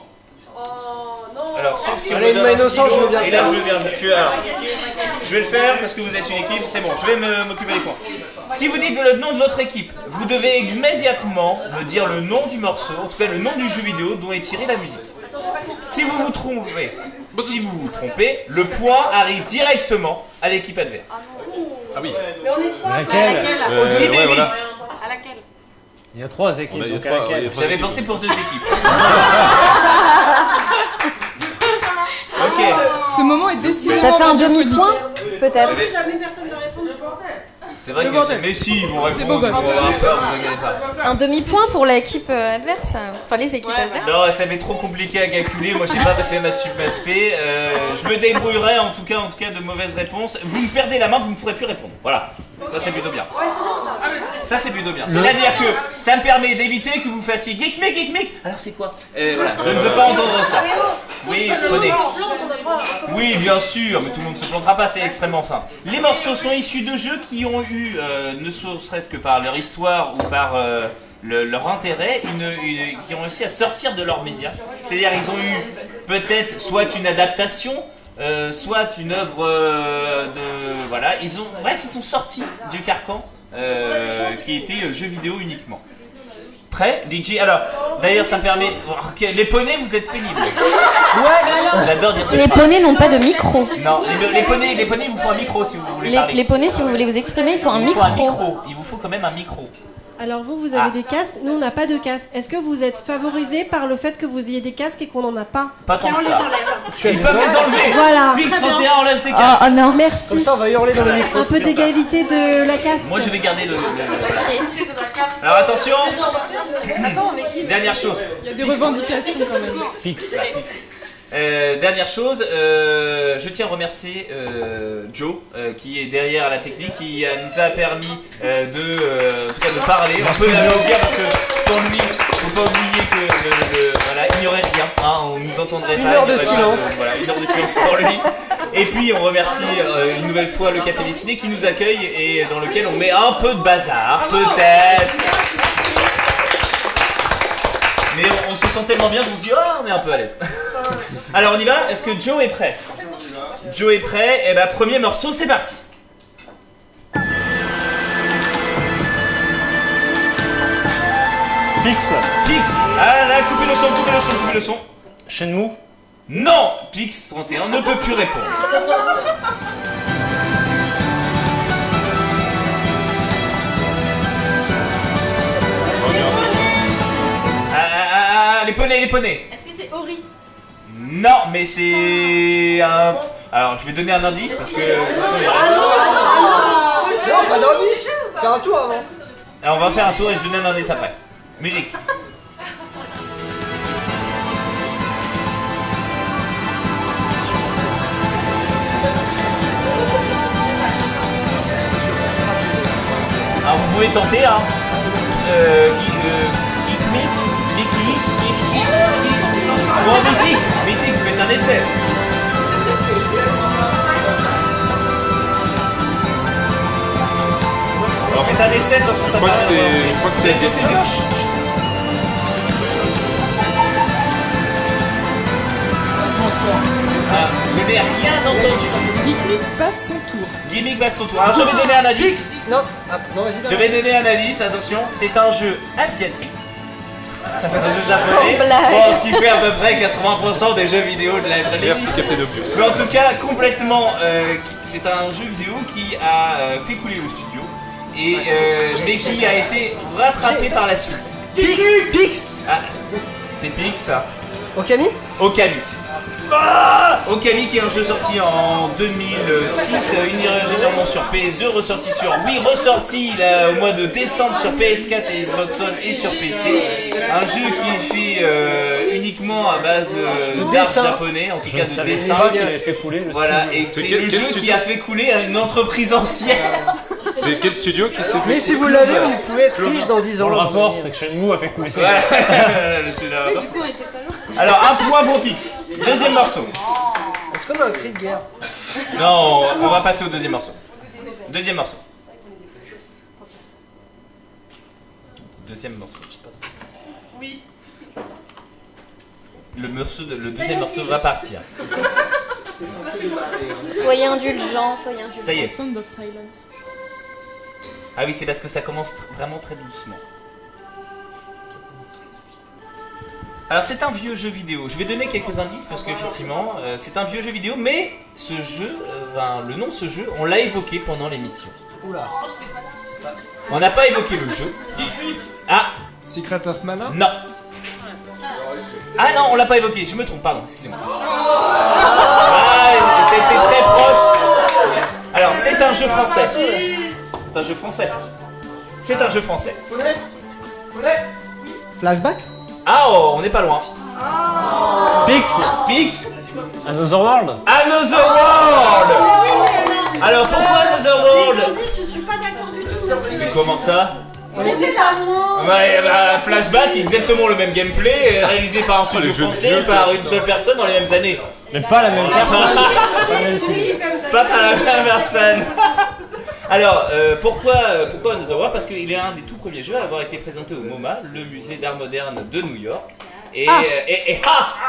Alors, sauf si on me donne un stylo, et là je veux bien. Je vais le faire parce que vous êtes une équipe. C'est bon, je vais m'occuper des points. Si vous dites le nom de votre équipe, vous devez immédiatement me dire le nom du morceau, en tout cas le nom du jeu vidéo dont est tirée la musique. Si vous vous trompez, le point arrive directement à l'équipe adverse. Ah oui. Mais on est 3. Laquelle Ce qui m'évite. À laquelle? Il y a 3 équipes. Donc à laquelle? J'avais pensé pour 2 équipes. Ok. Ce moment est décidément. Ça fait un demi-point, peut-être. Jamais personne ne répond. C'est vrai que c'est... Mais si, ils vont répondre, beau ils vont gosse. avoir peur, vous inquiétez pas. Un demi-point pour l'équipe adverse. Enfin, les équipes adverses. Non, ça va être trop compliqué à calculer. Moi, j'ai pas fait maths sup SP. Je me débrouillerai en tout cas de mauvaises réponses. Vous me perdez la main, vous ne pourrez plus répondre. Voilà. Ça c'est plutôt bien. Ça c'est plutôt bien. C'est-à-dire que ça me permet d'éviter que vous fassiez geek mic. Alors c'est quoi voilà, je ne veux pas entendre ça. Oui, prenez. Oui, bien sûr, mais tout le monde ne se plantera pas, c'est extrêmement fin. Les morceaux sont issus de jeux qui ont eu, ne serait-ce que par leur histoire ou par leur intérêt, qui ont réussi à sortir de leurs médias. C'est-à-dire ils ont eu peut-être soit une adaptation, soit une œuvre voilà, ils sont sortis du carcan qui était jeux vidéo uniquement. Prêt, DJ? Alors, d'ailleurs, ça me permet. Les poneys, vous êtes pénibles. Ouais. J'adore dire ça. Les poneys n'ont pas de micro. Non, les poneys, il vous faut un micro si vous voulez parler. Les poneys, si vous voulez vous exprimer, il faut un micro. Il vous faut quand même un micro. Alors vous avez des casques, nous on n'a pas de casque. Est-ce que vous êtes favorisé par le fait que vous ayez des casques et qu'on n'en a pas? Pas tant que ça. Ils peuvent les enlever. Voilà. Pix 31 enlève ses casques. Oh non. Merci. Comme ça on va hurler dans le micro. Un peu d'égalité de la casque. Moi je vais garder le... Alors attention. Dernière chose. Il y a des revendications quand même. Pix. Dernière chose, je tiens à remercier Joe qui est derrière la technique, qui nous a permis en tout cas de parler. On peut l'applaudir parce que sans lui, faut pas oublier que voilà, il n'y aurait rien, hein, on nous entendrait pas. Une heure de silence. Voilà, une heure de silence pour lui. Et puis on remercie une nouvelle fois le Café Dessiné qui nous accueille et dans lequel on met un peu de bazar, peut-être. Mais on se sent tellement bien qu'on se dit oh on est un peu à l'aise. Alors on y va. Est-ce que Joe est prêt? Joe est prêt. Et ben premier morceau, c'est parti. Pix. Ah là, coupez le son. Shenmue. Non, Pix 31 ne peut plus répondre. Les poneys. Est-ce que c'est Ori? Non, mais c'est un... Alors, je vais donner un indice parce que de toute façon, il reste... Non, pas d'indice. Fais un tour avant. Alors, on va faire un tour et je donne un indice après. Musique. Alors, vous pouvez tenter, hein. Oh, Mythique, faites un essai. Alors, faites un essai, de toute façon, ça va. Je crois que c'est asiatique. Je n'ai rien entendu. Gimmick passe son tour. Gimmick passe son tour. Alors, je vais donner un indice. Non, non, vas-y. Je vais donner un indice, attention, c'est un jeu asiatique. Un jeu japonais, bon, ce qui fait à peu près 80% des jeux vidéo de la Merci Captain Obvious. Mais en tout cas, complètement, c'est un jeu vidéo qui a fait couler le studio, et, mais qui a été rattrapé par la suite. Pix. Ah, c'est Pix ça. Okami. Okami qui est un jeu sorti en 2006, originairement sur PS2, ressorti sur Wii, ressorti là, au mois de décembre sur PS4 et Xbox One et sur PC. Un jeu qui est fait uniquement à base d'art japonais, en tout cas de dessin. Qui avait fait couler le voilà, et c'est le jeu qui a fait couler une entreprise entière. C'est quel studio qui s'est fait? Mais si vous l'avez, vous pouvez être riche dans 10 ans. Le rapport, c'est que Shenmue a fait couler ça. Alors, un point pour Pix. Deuxième morceau. Est-ce qu'on a un cri de guerre? Non, on va passer au deuxième morceau. Deuxième morceau. Oui. Le deuxième morceau va partir. Soyez indulgents. Ça y est. Sound of Silence. Ah oui, c'est parce que ça commence vraiment très doucement. Alors c'est un vieux jeu vidéo. Je vais donner quelques indices parce qu'effectivement c'est un vieux jeu vidéo, mais ce jeu, le nom de ce jeu, on l'a évoqué pendant l'émission. Oula. On n'a pas évoqué le jeu. Ah. Secret of Mana? Non. Ah non, on l'a pas évoqué. Je me trompe, pardon. Excusez-moi. Ah, c'était très proche. Alors c'est un jeu français. C'est un jeu français. Flashback? Ah oh, on n'est pas loin. Pix. Another World. Alors pourquoi Another World? Je suis pas d'accord. Comment ça? On était là loin. Ouais, bah, Flashback, exactement le même gameplay, réalisé par un studio français, par une seule personne dans les mêmes années. Mais pas la même personne. Pas par la même personne. Alors, pourquoi Another Parce qu'il est un des tout premiers jeux à avoir été présenté au MoMA, le musée d'art moderne de New York.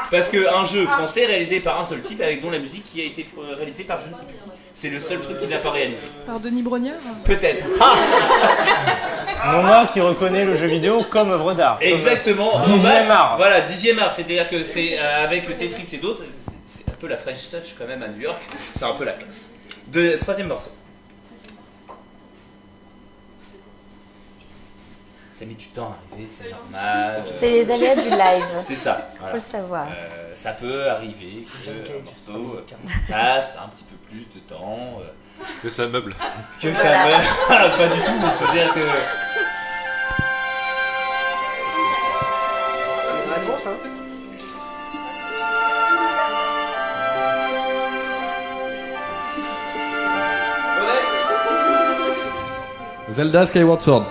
Parce qu'un jeu français réalisé par un seul type, avec dont la musique qui a été réalisée par je ne sais plus qui. C'est le seul truc qu'il n'a pas réalisé. Par Denis Brognard. Peut-être. MoMA qui reconnaît le jeu vidéo comme œuvre d'art. Exactement. 10e art. Voilà, 10e art. C'est-à-dire que c'est avec Tetris et d'autres, c'est un peu la French Touch quand même à New York. C'est un peu la classe. Troisième morceau. Ça met du temps à arriver, c'est normal. C'est les aléas du live. C'est ça. Voilà. Faut le savoir. Ça peut arriver que un morceau passe un petit peu plus de temps. Que ça meuble. Que ça meuble. Pas du tout, mais c'est-à-dire que. Zelda Skyward Sword.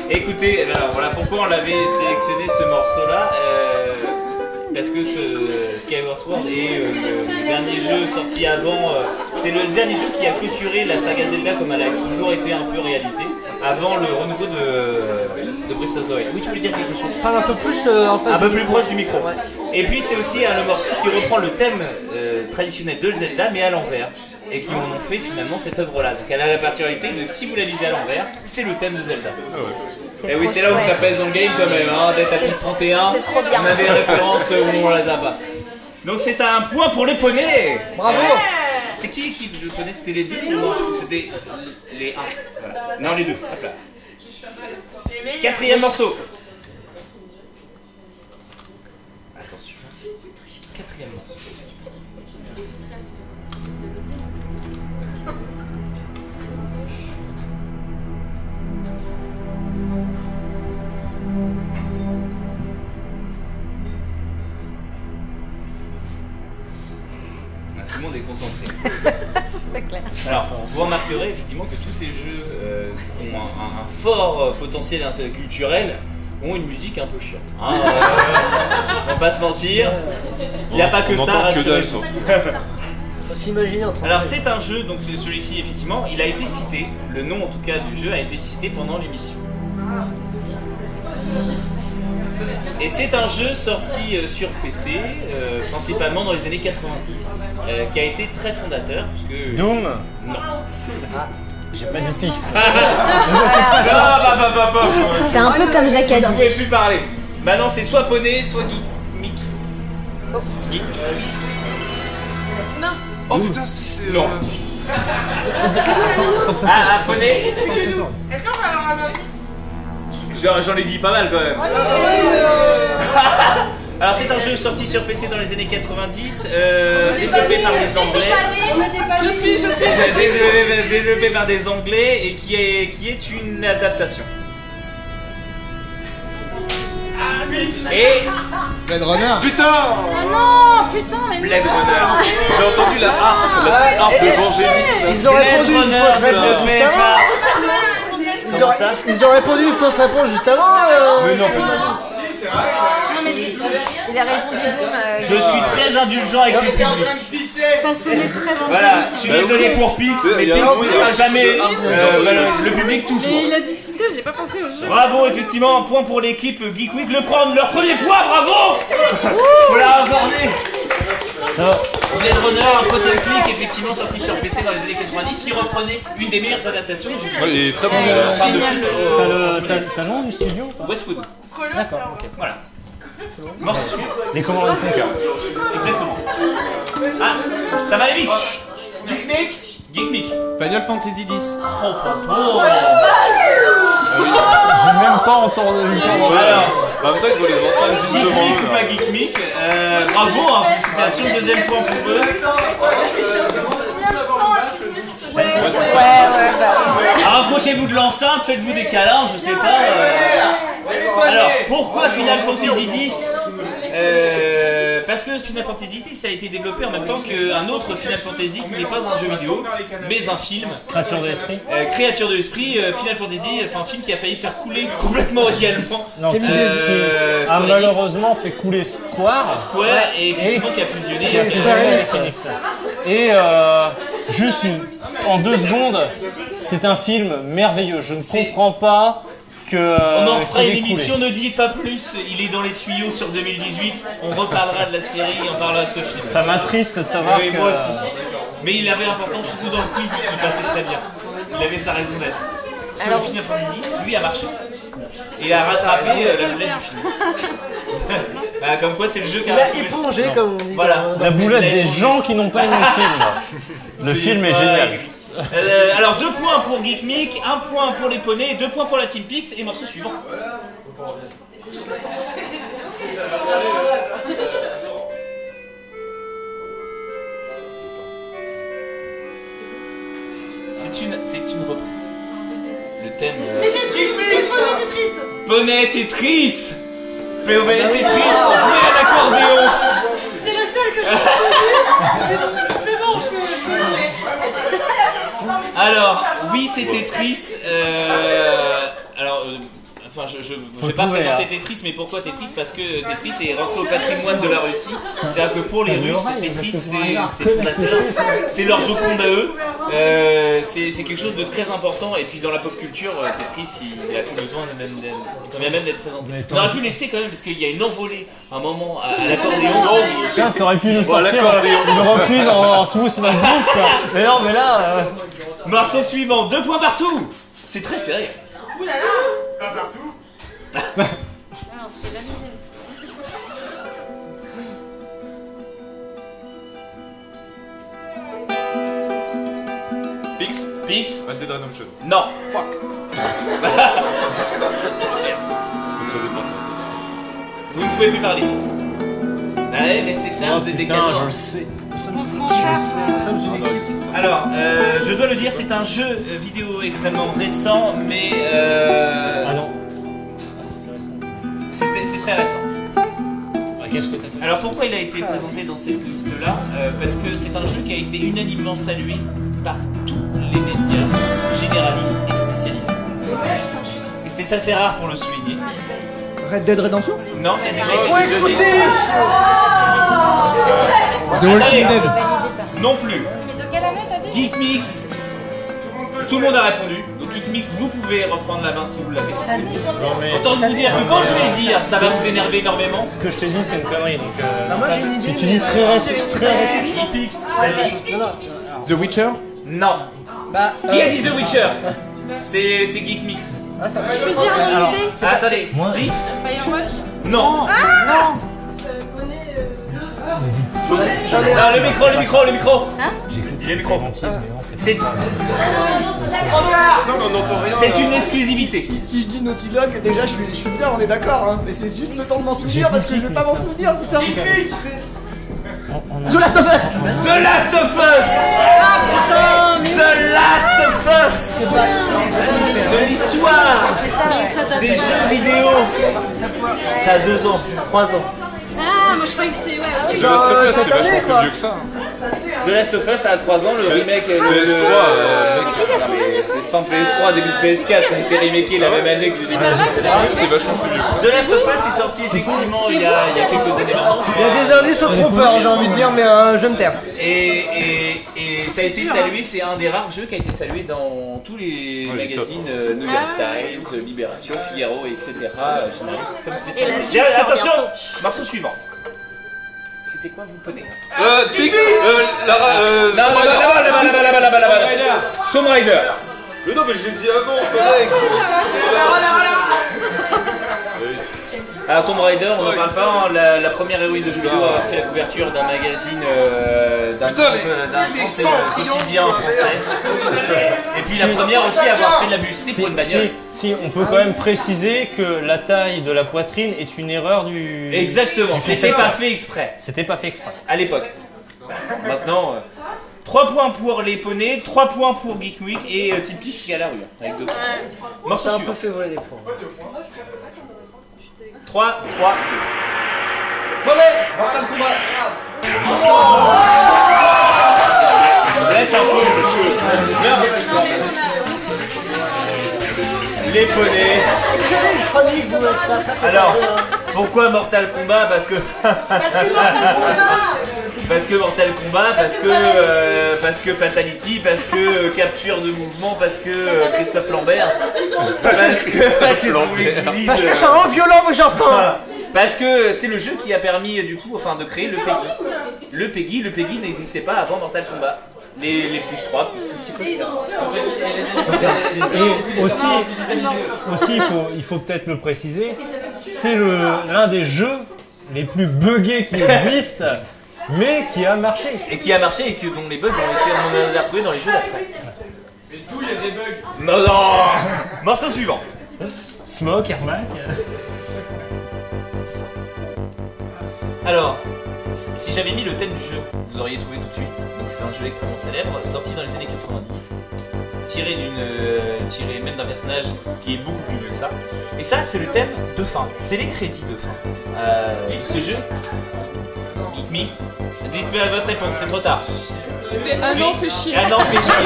Écoutez, alors voilà pourquoi on l'avait sélectionné ce morceau-là. Parce que ce Skyward Sword est le dernier jeu sorti avant. C'est le dernier jeu qui a clôturé la saga Zelda comme elle a toujours été un peu réalisée, avant le renouveau de Breath of the Wild. Oui, tu peux dire quelque chose? Parle un peu plus en fait. Un peu plus proche du micro. Ouais. Et puis c'est aussi le morceau qui reprend le thème traditionnel de Zelda, mais à l'envers. Et qui en ont fait finalement cette œuvre-là. Donc elle a la particularité de, si vous la lisez à l'envers, c'est le thème de Zelda. Et oui, c'est là où ça pèse dans le game quand même, hein, d'être à Pix31. On a des références où on les a pas. Donc c'est un point pour les poneys. Bravo. C'est qui le poney? C'était les deux ou non? C'était les 1. Voilà. Non, les deux. Hop là. Quatrième morceau. Attention. Quatrième morceau. Tout le monde est concentré. C'est clair. Alors, vous remarquerez effectivement que tous ces jeux qui ont un fort potentiel culturel ont une musique un peu chiante. Hein, on va pas se mentir. Il n'y a pas que on ça. Que dalle, surtout. Faut s'imaginer entre. Alors c'est un jeu, donc celui-ci effectivement, il a été cité, le nom en tout cas du jeu a été cité pendant l'émission. Et c'est un jeu sorti sur PC, principalement dans les années 90, qui a été très fondateur, puisque... Doom? Non. J'ai pas dit Pix. C'est un peu comme Jacques a Vous ne dit. pouvez plus parler. Maintenant c'est soit Poney, soit Geek. Geek. Non. Oh putain, si c'est... Non. Poney. Est-ce qu'on va avoir un indice? J'en ai dit pas mal quand même. Alors c'est un jeu sorti sur PC dans les années 90, développé par des Anglais. Je suis. Développé par des Anglais et qui est une adaptation. Et Blade Runner. Putain. Oh non, putain, mais Blade Runner. J'ai entendu la harpe, la petite harpe d'évangéliste. Ils ont répondu une fausse réponse juste avant. Ils ont répondu une fausse réponse juste avant. Mais non, pas du tout. Si, c'est vrai. Non mais si, il a répondu Doom. Je suis très indulgent avec le public. Ça sonnait très vengeance. Voilà, je suis désolé pour Pix, mais Pix ne sera jamais le public toujours. Mais il a dit cité, j'ai pas pensé au jeu. Bravo, effectivement, un point pour l'équipe Geek Week, leur premier point, bravo. Faut la regarder. Blade Runner, un point and click, effectivement sorti sur PC dans les années 90, qui reprenait une des meilleures adaptations. Ouais, il est très bon. T'as le nom du studio ou pas? Westwood. D'accord, ok. Voilà. Morceau suivant. Les commandes de Funker. Exactement. Ah, ça va aller vite. Geek Mick. Final Fantasy X. J'ai même pas entendu. Alors, En même temps, ils ont les enceintes juste Geek devant Mick ou eux. pas Geek Mick, bravo, hein, félicitations, deuxième point pour eux. Alors, rapprochez-vous de l'enceinte, faites-vous des câlins, je sais pas. Alors, pourquoi Final Fantasy X Parce que Final Fantasy X a été développé en même temps qu'un autre Final Fantasy qui n'est pas un jeu vidéo, mais un film. Créature de l'esprit. Créature de l'esprit, Final Fantasy, un film qui a failli faire couler complètement également. Non, qui a malheureusement fait couler Square. Et effectivement qui a fusionné avec Phoenix. Et juste en 2 secondes, c'est un film merveilleux. Je ne comprends pas que. On en fera une émission, ne dis pas plus. Il est dans les tuyaux sur 2018. On reparlera de la série, on parlera de ce film. Ça m'attriste de savoir que. Moi aussi. Mais il avait important, surtout dans le quiz, il passait très bien. Il avait sa raison d'être. Parce que le Final Fantasy, lui, a marché. Et il a rattrapé la boulette du film. Bah, comme quoi, c'est le jeu qui a épongé, comme on dit. Voilà. La boulette des gens qui n'ont pas aimé le film. Le film est génial. Alors 2 points pour Geekmic, 1 point pour les poneys, 2 points pour la Team Pix et morceau suivant. C'est une reprise. Le thème. C'est Tetris. Poney Tetris. Poney Tetris joué à l'accordéon. C'est le seul que j'ai entendu. C'est bon, je peux mourir. Alors, oui, c'est Tetris. Je vais pas présenter Tetris, mais pourquoi Tetris? Parce que Tetris est rentré au patrimoine de la Russie. C'est-à-dire que pour les Russes, Tetris, c'est fondateur. C'est leur Joconde à eux. C'est quelque chose de très important. Et puis dans la pop culture, Tetris, il a plus besoin même d'être présenté. On aurait pu laisser quand même, parce qu'il y a une envolée à un moment à l'accordéon. Tiens, t'aurais pu nous sortir une reprise en smooth McDouf. Mais non, mais là. Morceau suivant, 2 points partout. C'est très sérieux. Ouh là là. Pas partout. On se fait laminer. Pix. Red Dead Redemption. Non. Fuck. Vous ne pouvez plus parler, Pix. Ouais, mais c'est ça, vous êtes des cadors. Je le sais. Alors, je dois le dire, c'est un jeu vidéo extrêmement récent, mais Ah non. C'est très récent. Qu'est-ce que t'as fait? Alors pourquoi il a été présenté dans cette liste-là? Parce que c'est un jeu qui a été unanimement salué par tous les médias généralistes et spécialisés. Et c'était assez rare pour le souligner. Red Dead Redemption? Non, c'est déjà été visionné. The Walking Dead. Non plus. Mais de quelle année t'as dit? Geekmix. Tout le monde a répondu. Donc Geekmix, vous pouvez reprendre la main si vous l'avez. Autant vous dire que quand je vais le dire, ça va vous énerver énormément. Ce que je t'ai dit, c'est une connerie. Donc, moi j'ai une idée. tu dis très récent. Geekmix, vas-y. The Witcher? Non. Qui a dit The Witcher? C'est Geekmix. Je peux dire mon idée? Attendez, Pix? Firewatch? Non. Non. Non, le micro. Hein? Le micro. C'est Attends, on n'entend rien. C'est une exclusivité. Si je dis Naughty Dog, déjà je suis bien, on est d'accord, hein. Mais c'est juste le temps de m'en souvenir parce que je vais pas m'en souvenir, putain. The Last of Us. The Last of Us. Ah putain. The Last of Us. De l'histoire des jeux vidéo. Ça a 2 ans, 3 ans. Ah, moi je croyais que c'était. Ouais, The Last of Us, c'est vachement plus vieux que ça. The Last of Us, ça a 3 ans, le remake. PS3, c'est fin PS3, début PS4, ça a été remaké la même année que les images. c'est vachement plus vieux que ça. The Last of Us est sorti effectivement il y a quelques années maintenant. Il y a des indices au trompeur, j'ai envie de dire, mais je me taire. Et ça a été salué, c'est un des rares jeux qui a été salué dans tous les magazines New York Times, Libération, Figaro, etc. Généralistes comme spécialistes. Attention, morceau suivant. C'était quoi vous poney? Pix, là-bas. Tomb Raider. Mais non, mais je l'ai dit avant, ça mec. Alors Tomb Raider, on n'en parle pas, hein, la première héroïne de jeux vidéo a fait la couverture d'un magazine, d'un quotidien français. Et puis la première aussi à avoir fait de la publicité pour une bagnole. Si, on peut quand même préciser que la taille de la poitrine est une erreur du... Exactement, c'était pas fait exprès. C'était pas fait exprès. À l'époque. Maintenant, 3 points pour les poneys, 3 points pour Geek Week et Team Pix qui est à la rue, avec 2 points. Morceau suivant. Ça a un peu fait voler des points. 3, 3, Mortal Kombat. Laisse un peu, monsieur. Les poneys. Alors, pourquoi Mortal Kombat? Parce que Mortal Kombat, parce que Fatality, parce que capture de mouvement, parce que Christophe Lambert, parce que qu'est-ce que vous voulez que je vous dise, Parce que ça rend violent vos enfants. voilà. Parce que c'est le jeu qui a permis du coup, de créer le PEGI. Le PEGI n'existait pas avant Mortal Kombat. Les plus 3, plus 6. Et aussi il faut peut-être le préciser, c'est l'un des jeux les plus buggés qui existent, mais qui a marché. Et qui a marché et dont les bugs on les a retrouvés dans les jeux d'après. Mais d'où il y a des bugs? Non. Morceau suivant. Smoke, Ermac. Alors, si j'avais mis le thème du jeu, vous auriez trouvé tout de suite. Donc c'est un jeu extrêmement célèbre, sorti dans les années 90, tiré même d'un personnage qui est beaucoup plus vieux que ça. Et ça, c'est le thème de fin. C'est les crédits de fin. Ce jeu, Geek Me, dites-moi votre réponse, c'est trop tard. C'était un an fait chier. Un an fait chier.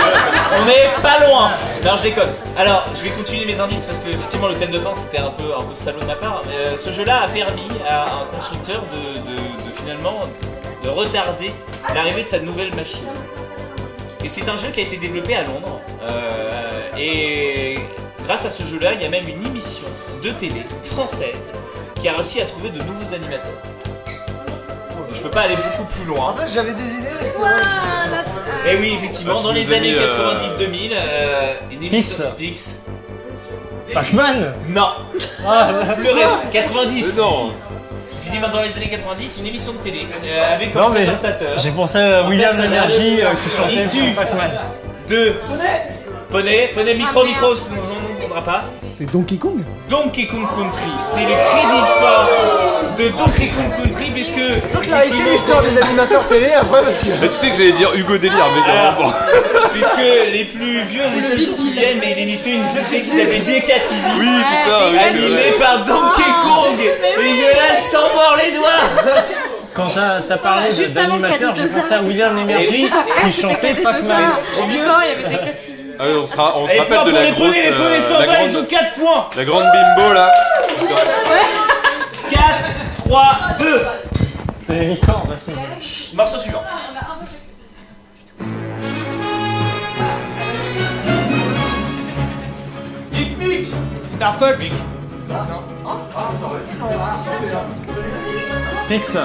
On est pas loin. Non, je déconne. Alors, je vais continuer mes indices parce que effectivement le thème de fin c'était un peu salaud de ma part. Ce jeu-là a permis à un constructeur de finalement de retarder l'arrivée de sa nouvelle machine. Et c'est un jeu qui a été développé à Londres. Et grâce à ce jeu-là, il y a même une émission de télé française qui a réussi à trouver de nouveaux animateurs. Je peux pas aller beaucoup plus loin. En fait, j'avais des idées. Et oui, effectivement, dans les années 90-2000, une émission Pix. Pac-Man. Non. Le reste, 90. Non. Finalement, dans les années 90, une émission de télé avec comme présentateur. J'ai pensé à William Lénergie qui chantait issu Pac-Man. De Poney, micro, sinon on n'entendra pas. C'est Donkey Kong. Donkey Kong Country, c'est le crédit de fin de Donkey Kong Country puisque. Donc là, il fait l'histoire des animateurs télé après parce que. Mais tu sais que j'allais dire Hugo Délire, mais bon. Puisque les plus vieux auditeurs s'en souviennent, mais il initiait une société qui s'appelait DKTV. Oui, putain, oui, animée par Donkey Kong. Et Yolan s'en mord les doigts. Quand t'as parlé d'animateur, j'ai pensé à William Lénergie qui chantait Pac-Man. Trop vieux. Il y avait des KTV. Ah oui, on se rappelle Et de pour la les grosse. poneys, les poneys s'en va, ils ont 4 points. La grande bimbo là. 4, 3, 2. C'est les licornes, parce que... Morceau suivant. Mic Star Fox. Pix.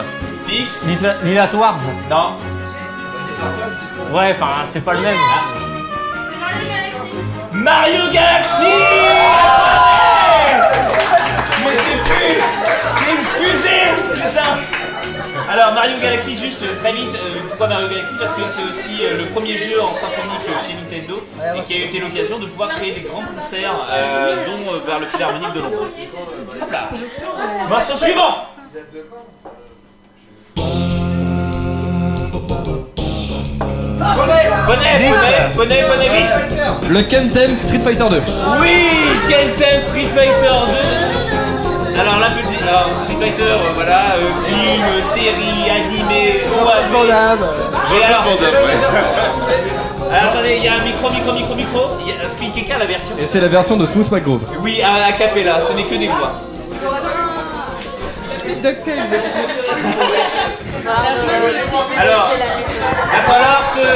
Pix. Lilat Wars. Non. Ouais, enfin, c'est pas le même. Mario Galaxy. Mais c'est plus. C'est une fusée. C'est un. Alors Mario Galaxy, juste très vite, pourquoi Mario Galaxy? Parce que c'est aussi le premier jeu en symphonique chez Nintendo et qui a été l'occasion de pouvoir créer des grands concerts, dont vers le Philharmonique de Londres. Hop là. Morceau suivant. Poney, vite. Le Kentem Street Fighter 2. Oui, Kentem Street Fighter 2. Alors là, Street Fighter, voilà, film, série, animé, OAV. Alors, attendez, il y a un micro. Est-ce qu'il y a quelqu'un la version? Et c'est la version de Smooth McGrove. Oui, à cappella, ce n'est que des voix. DuckTales aussi. Alors, il va falloir se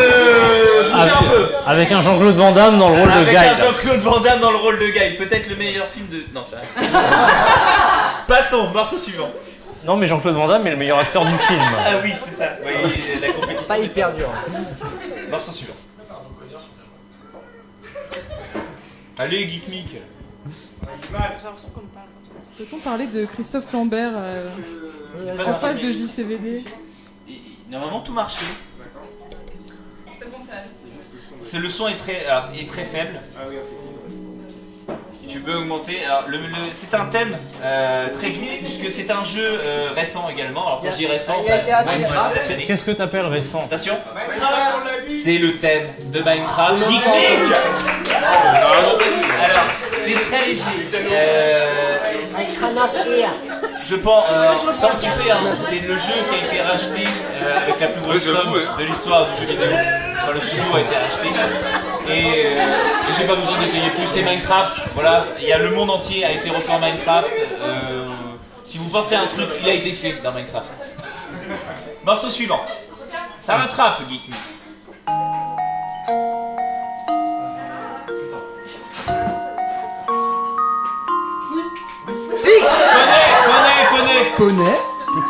bouger un peu. Avec un Jean-Claude Van Damme dans le rôle de Guy. Avec un Jean-Claude Van Damme dans le rôle de Guy. Peut-être le meilleur film de... Non, j'arrête. Passons, morceau suivant. Non, mais Jean-Claude Van Damme est le meilleur acteur du film. Ah oui, c'est ça. Oui, la compétition. Pas hyper dur. Morceau suivant. Allez, Geek Mick. J'ai l'impression qu'on me parle. Peut-on parler de Christophe Lambert en face de JCVD? Normalement, tout marchait. C'est le son est très faible. Tu peux augmenter. Alors, c'est un thème très doux puisque c'est un jeu récent également. Alors quand je dis récent, Qu'est-ce que t'appelles récent? Attention. C'est le thème de Minecraft. Geek Mick. Alors c'est très léger. Je pense, sans me tromper, hein, c'est le jeu qui a été racheté avec la plus grosse somme de l'histoire du jeu vidéo. Enfin, le studio a été racheté. Et j'ai pas besoin de détailler plus, c'est Minecraft. Voilà, il y a le monde entier a été refait en Minecraft. Si vous pensez à un truc, il a été fait dans Minecraft. Morceau suivant. Ça rattrape, Geek Me. Poney,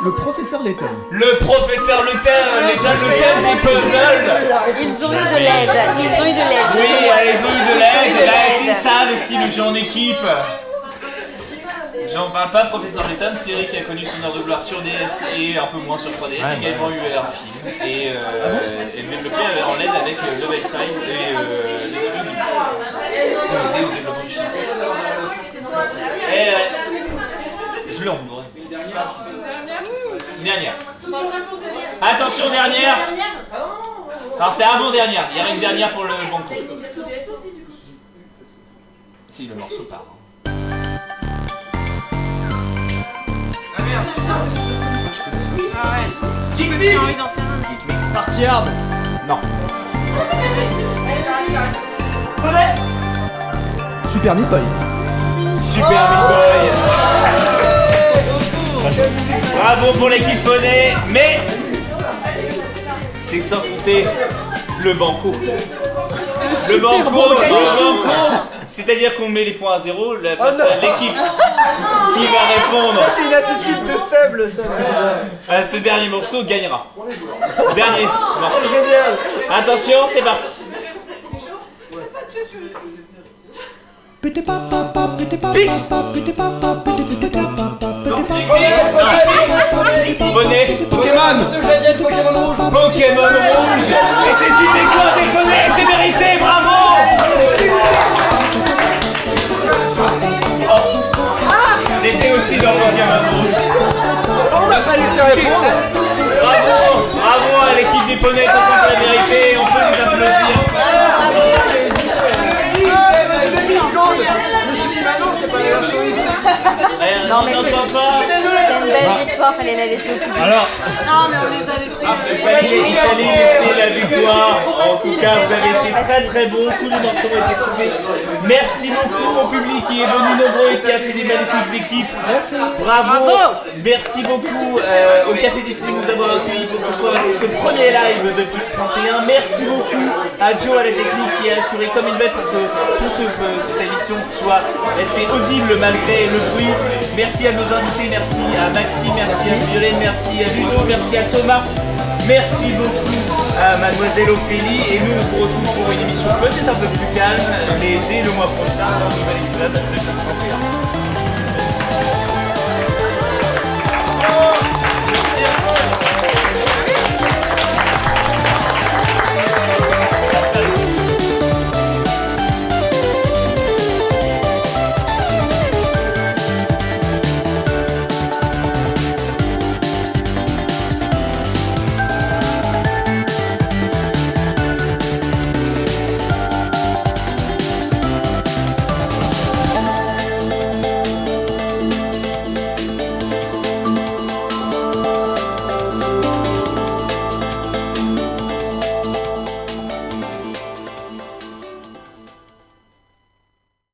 le professeur Layton. Le professeur Layton, le thème des puzzles. Ils ont eu de l'aide. Oui, ils ont eu de l'aide. Et là, c'est ça aussi le jeu en équipe. J'en parle pas, professeur Layton, série qui a connu son heure de gloire sur DS et un peu moins sur 3DS. Il a également eu un film et développé en LED avec Level 5 et les studios du développement du film. Je l'ai en gros. Dernière. Attention, dernière. Alors c'est avant-dernière. Il y aura une dernière pour le banco. Si, le morceau part. Ah ouais. J'ai envie d'en faire un. Partie hard. Non. Super Meat Boy. Super Meat Boy. Bravo pour l'équipe Poney, mais c'est sans compter le banco. Le banco, c'est-à-dire qu'on met les points à zéro, l'équipe qui va répondre. Ça, c'est une attitude de faible, ça. Ce dernier morceau gagnera. Dernier morceau. C'est génial. Attention, c'est parti. Poney. Pokémon Pokémon rouge. Et c'est une déclare des Poney, c'est mérité, bravo. C'était aussi dans Pokémon rouge. On n'a pas laissé répondre. Bravo à l'équipe des Poneys, ça semble la vérité, on peut les applaudir. 10 secondes. Je me suis dit, bah non, c'est pas la version unique. Non, mais c'est une belle victoire, fallait la laisser au public. Alors, Non, mais on les a laissés. Il fallait laisser la victoire. En tout cas, vous avez été très très bons. Tous les morceaux ont été trouvés. Merci beaucoup au public qui est venu nombreux et qui a fait des magnifiques équipes. Merci. Bravo. Merci beaucoup au Café Décidé de nous avoir accueillis pour ce soir et pour ce premier live de Pix 31. Merci beaucoup à Joe à la technique qui a assuré comme une bête pour que cette émission soit restée audible malgré le bruit. Merci à nos invités, merci à Maxime, merci à Violaine, merci à Ludo, merci à Thomas. Merci beaucoup à Mademoiselle Ophélie et nous on se retrouve pour une émission peut-être un peu plus calme mais dès le mois prochain dans un nouvel épisode de Pix 31.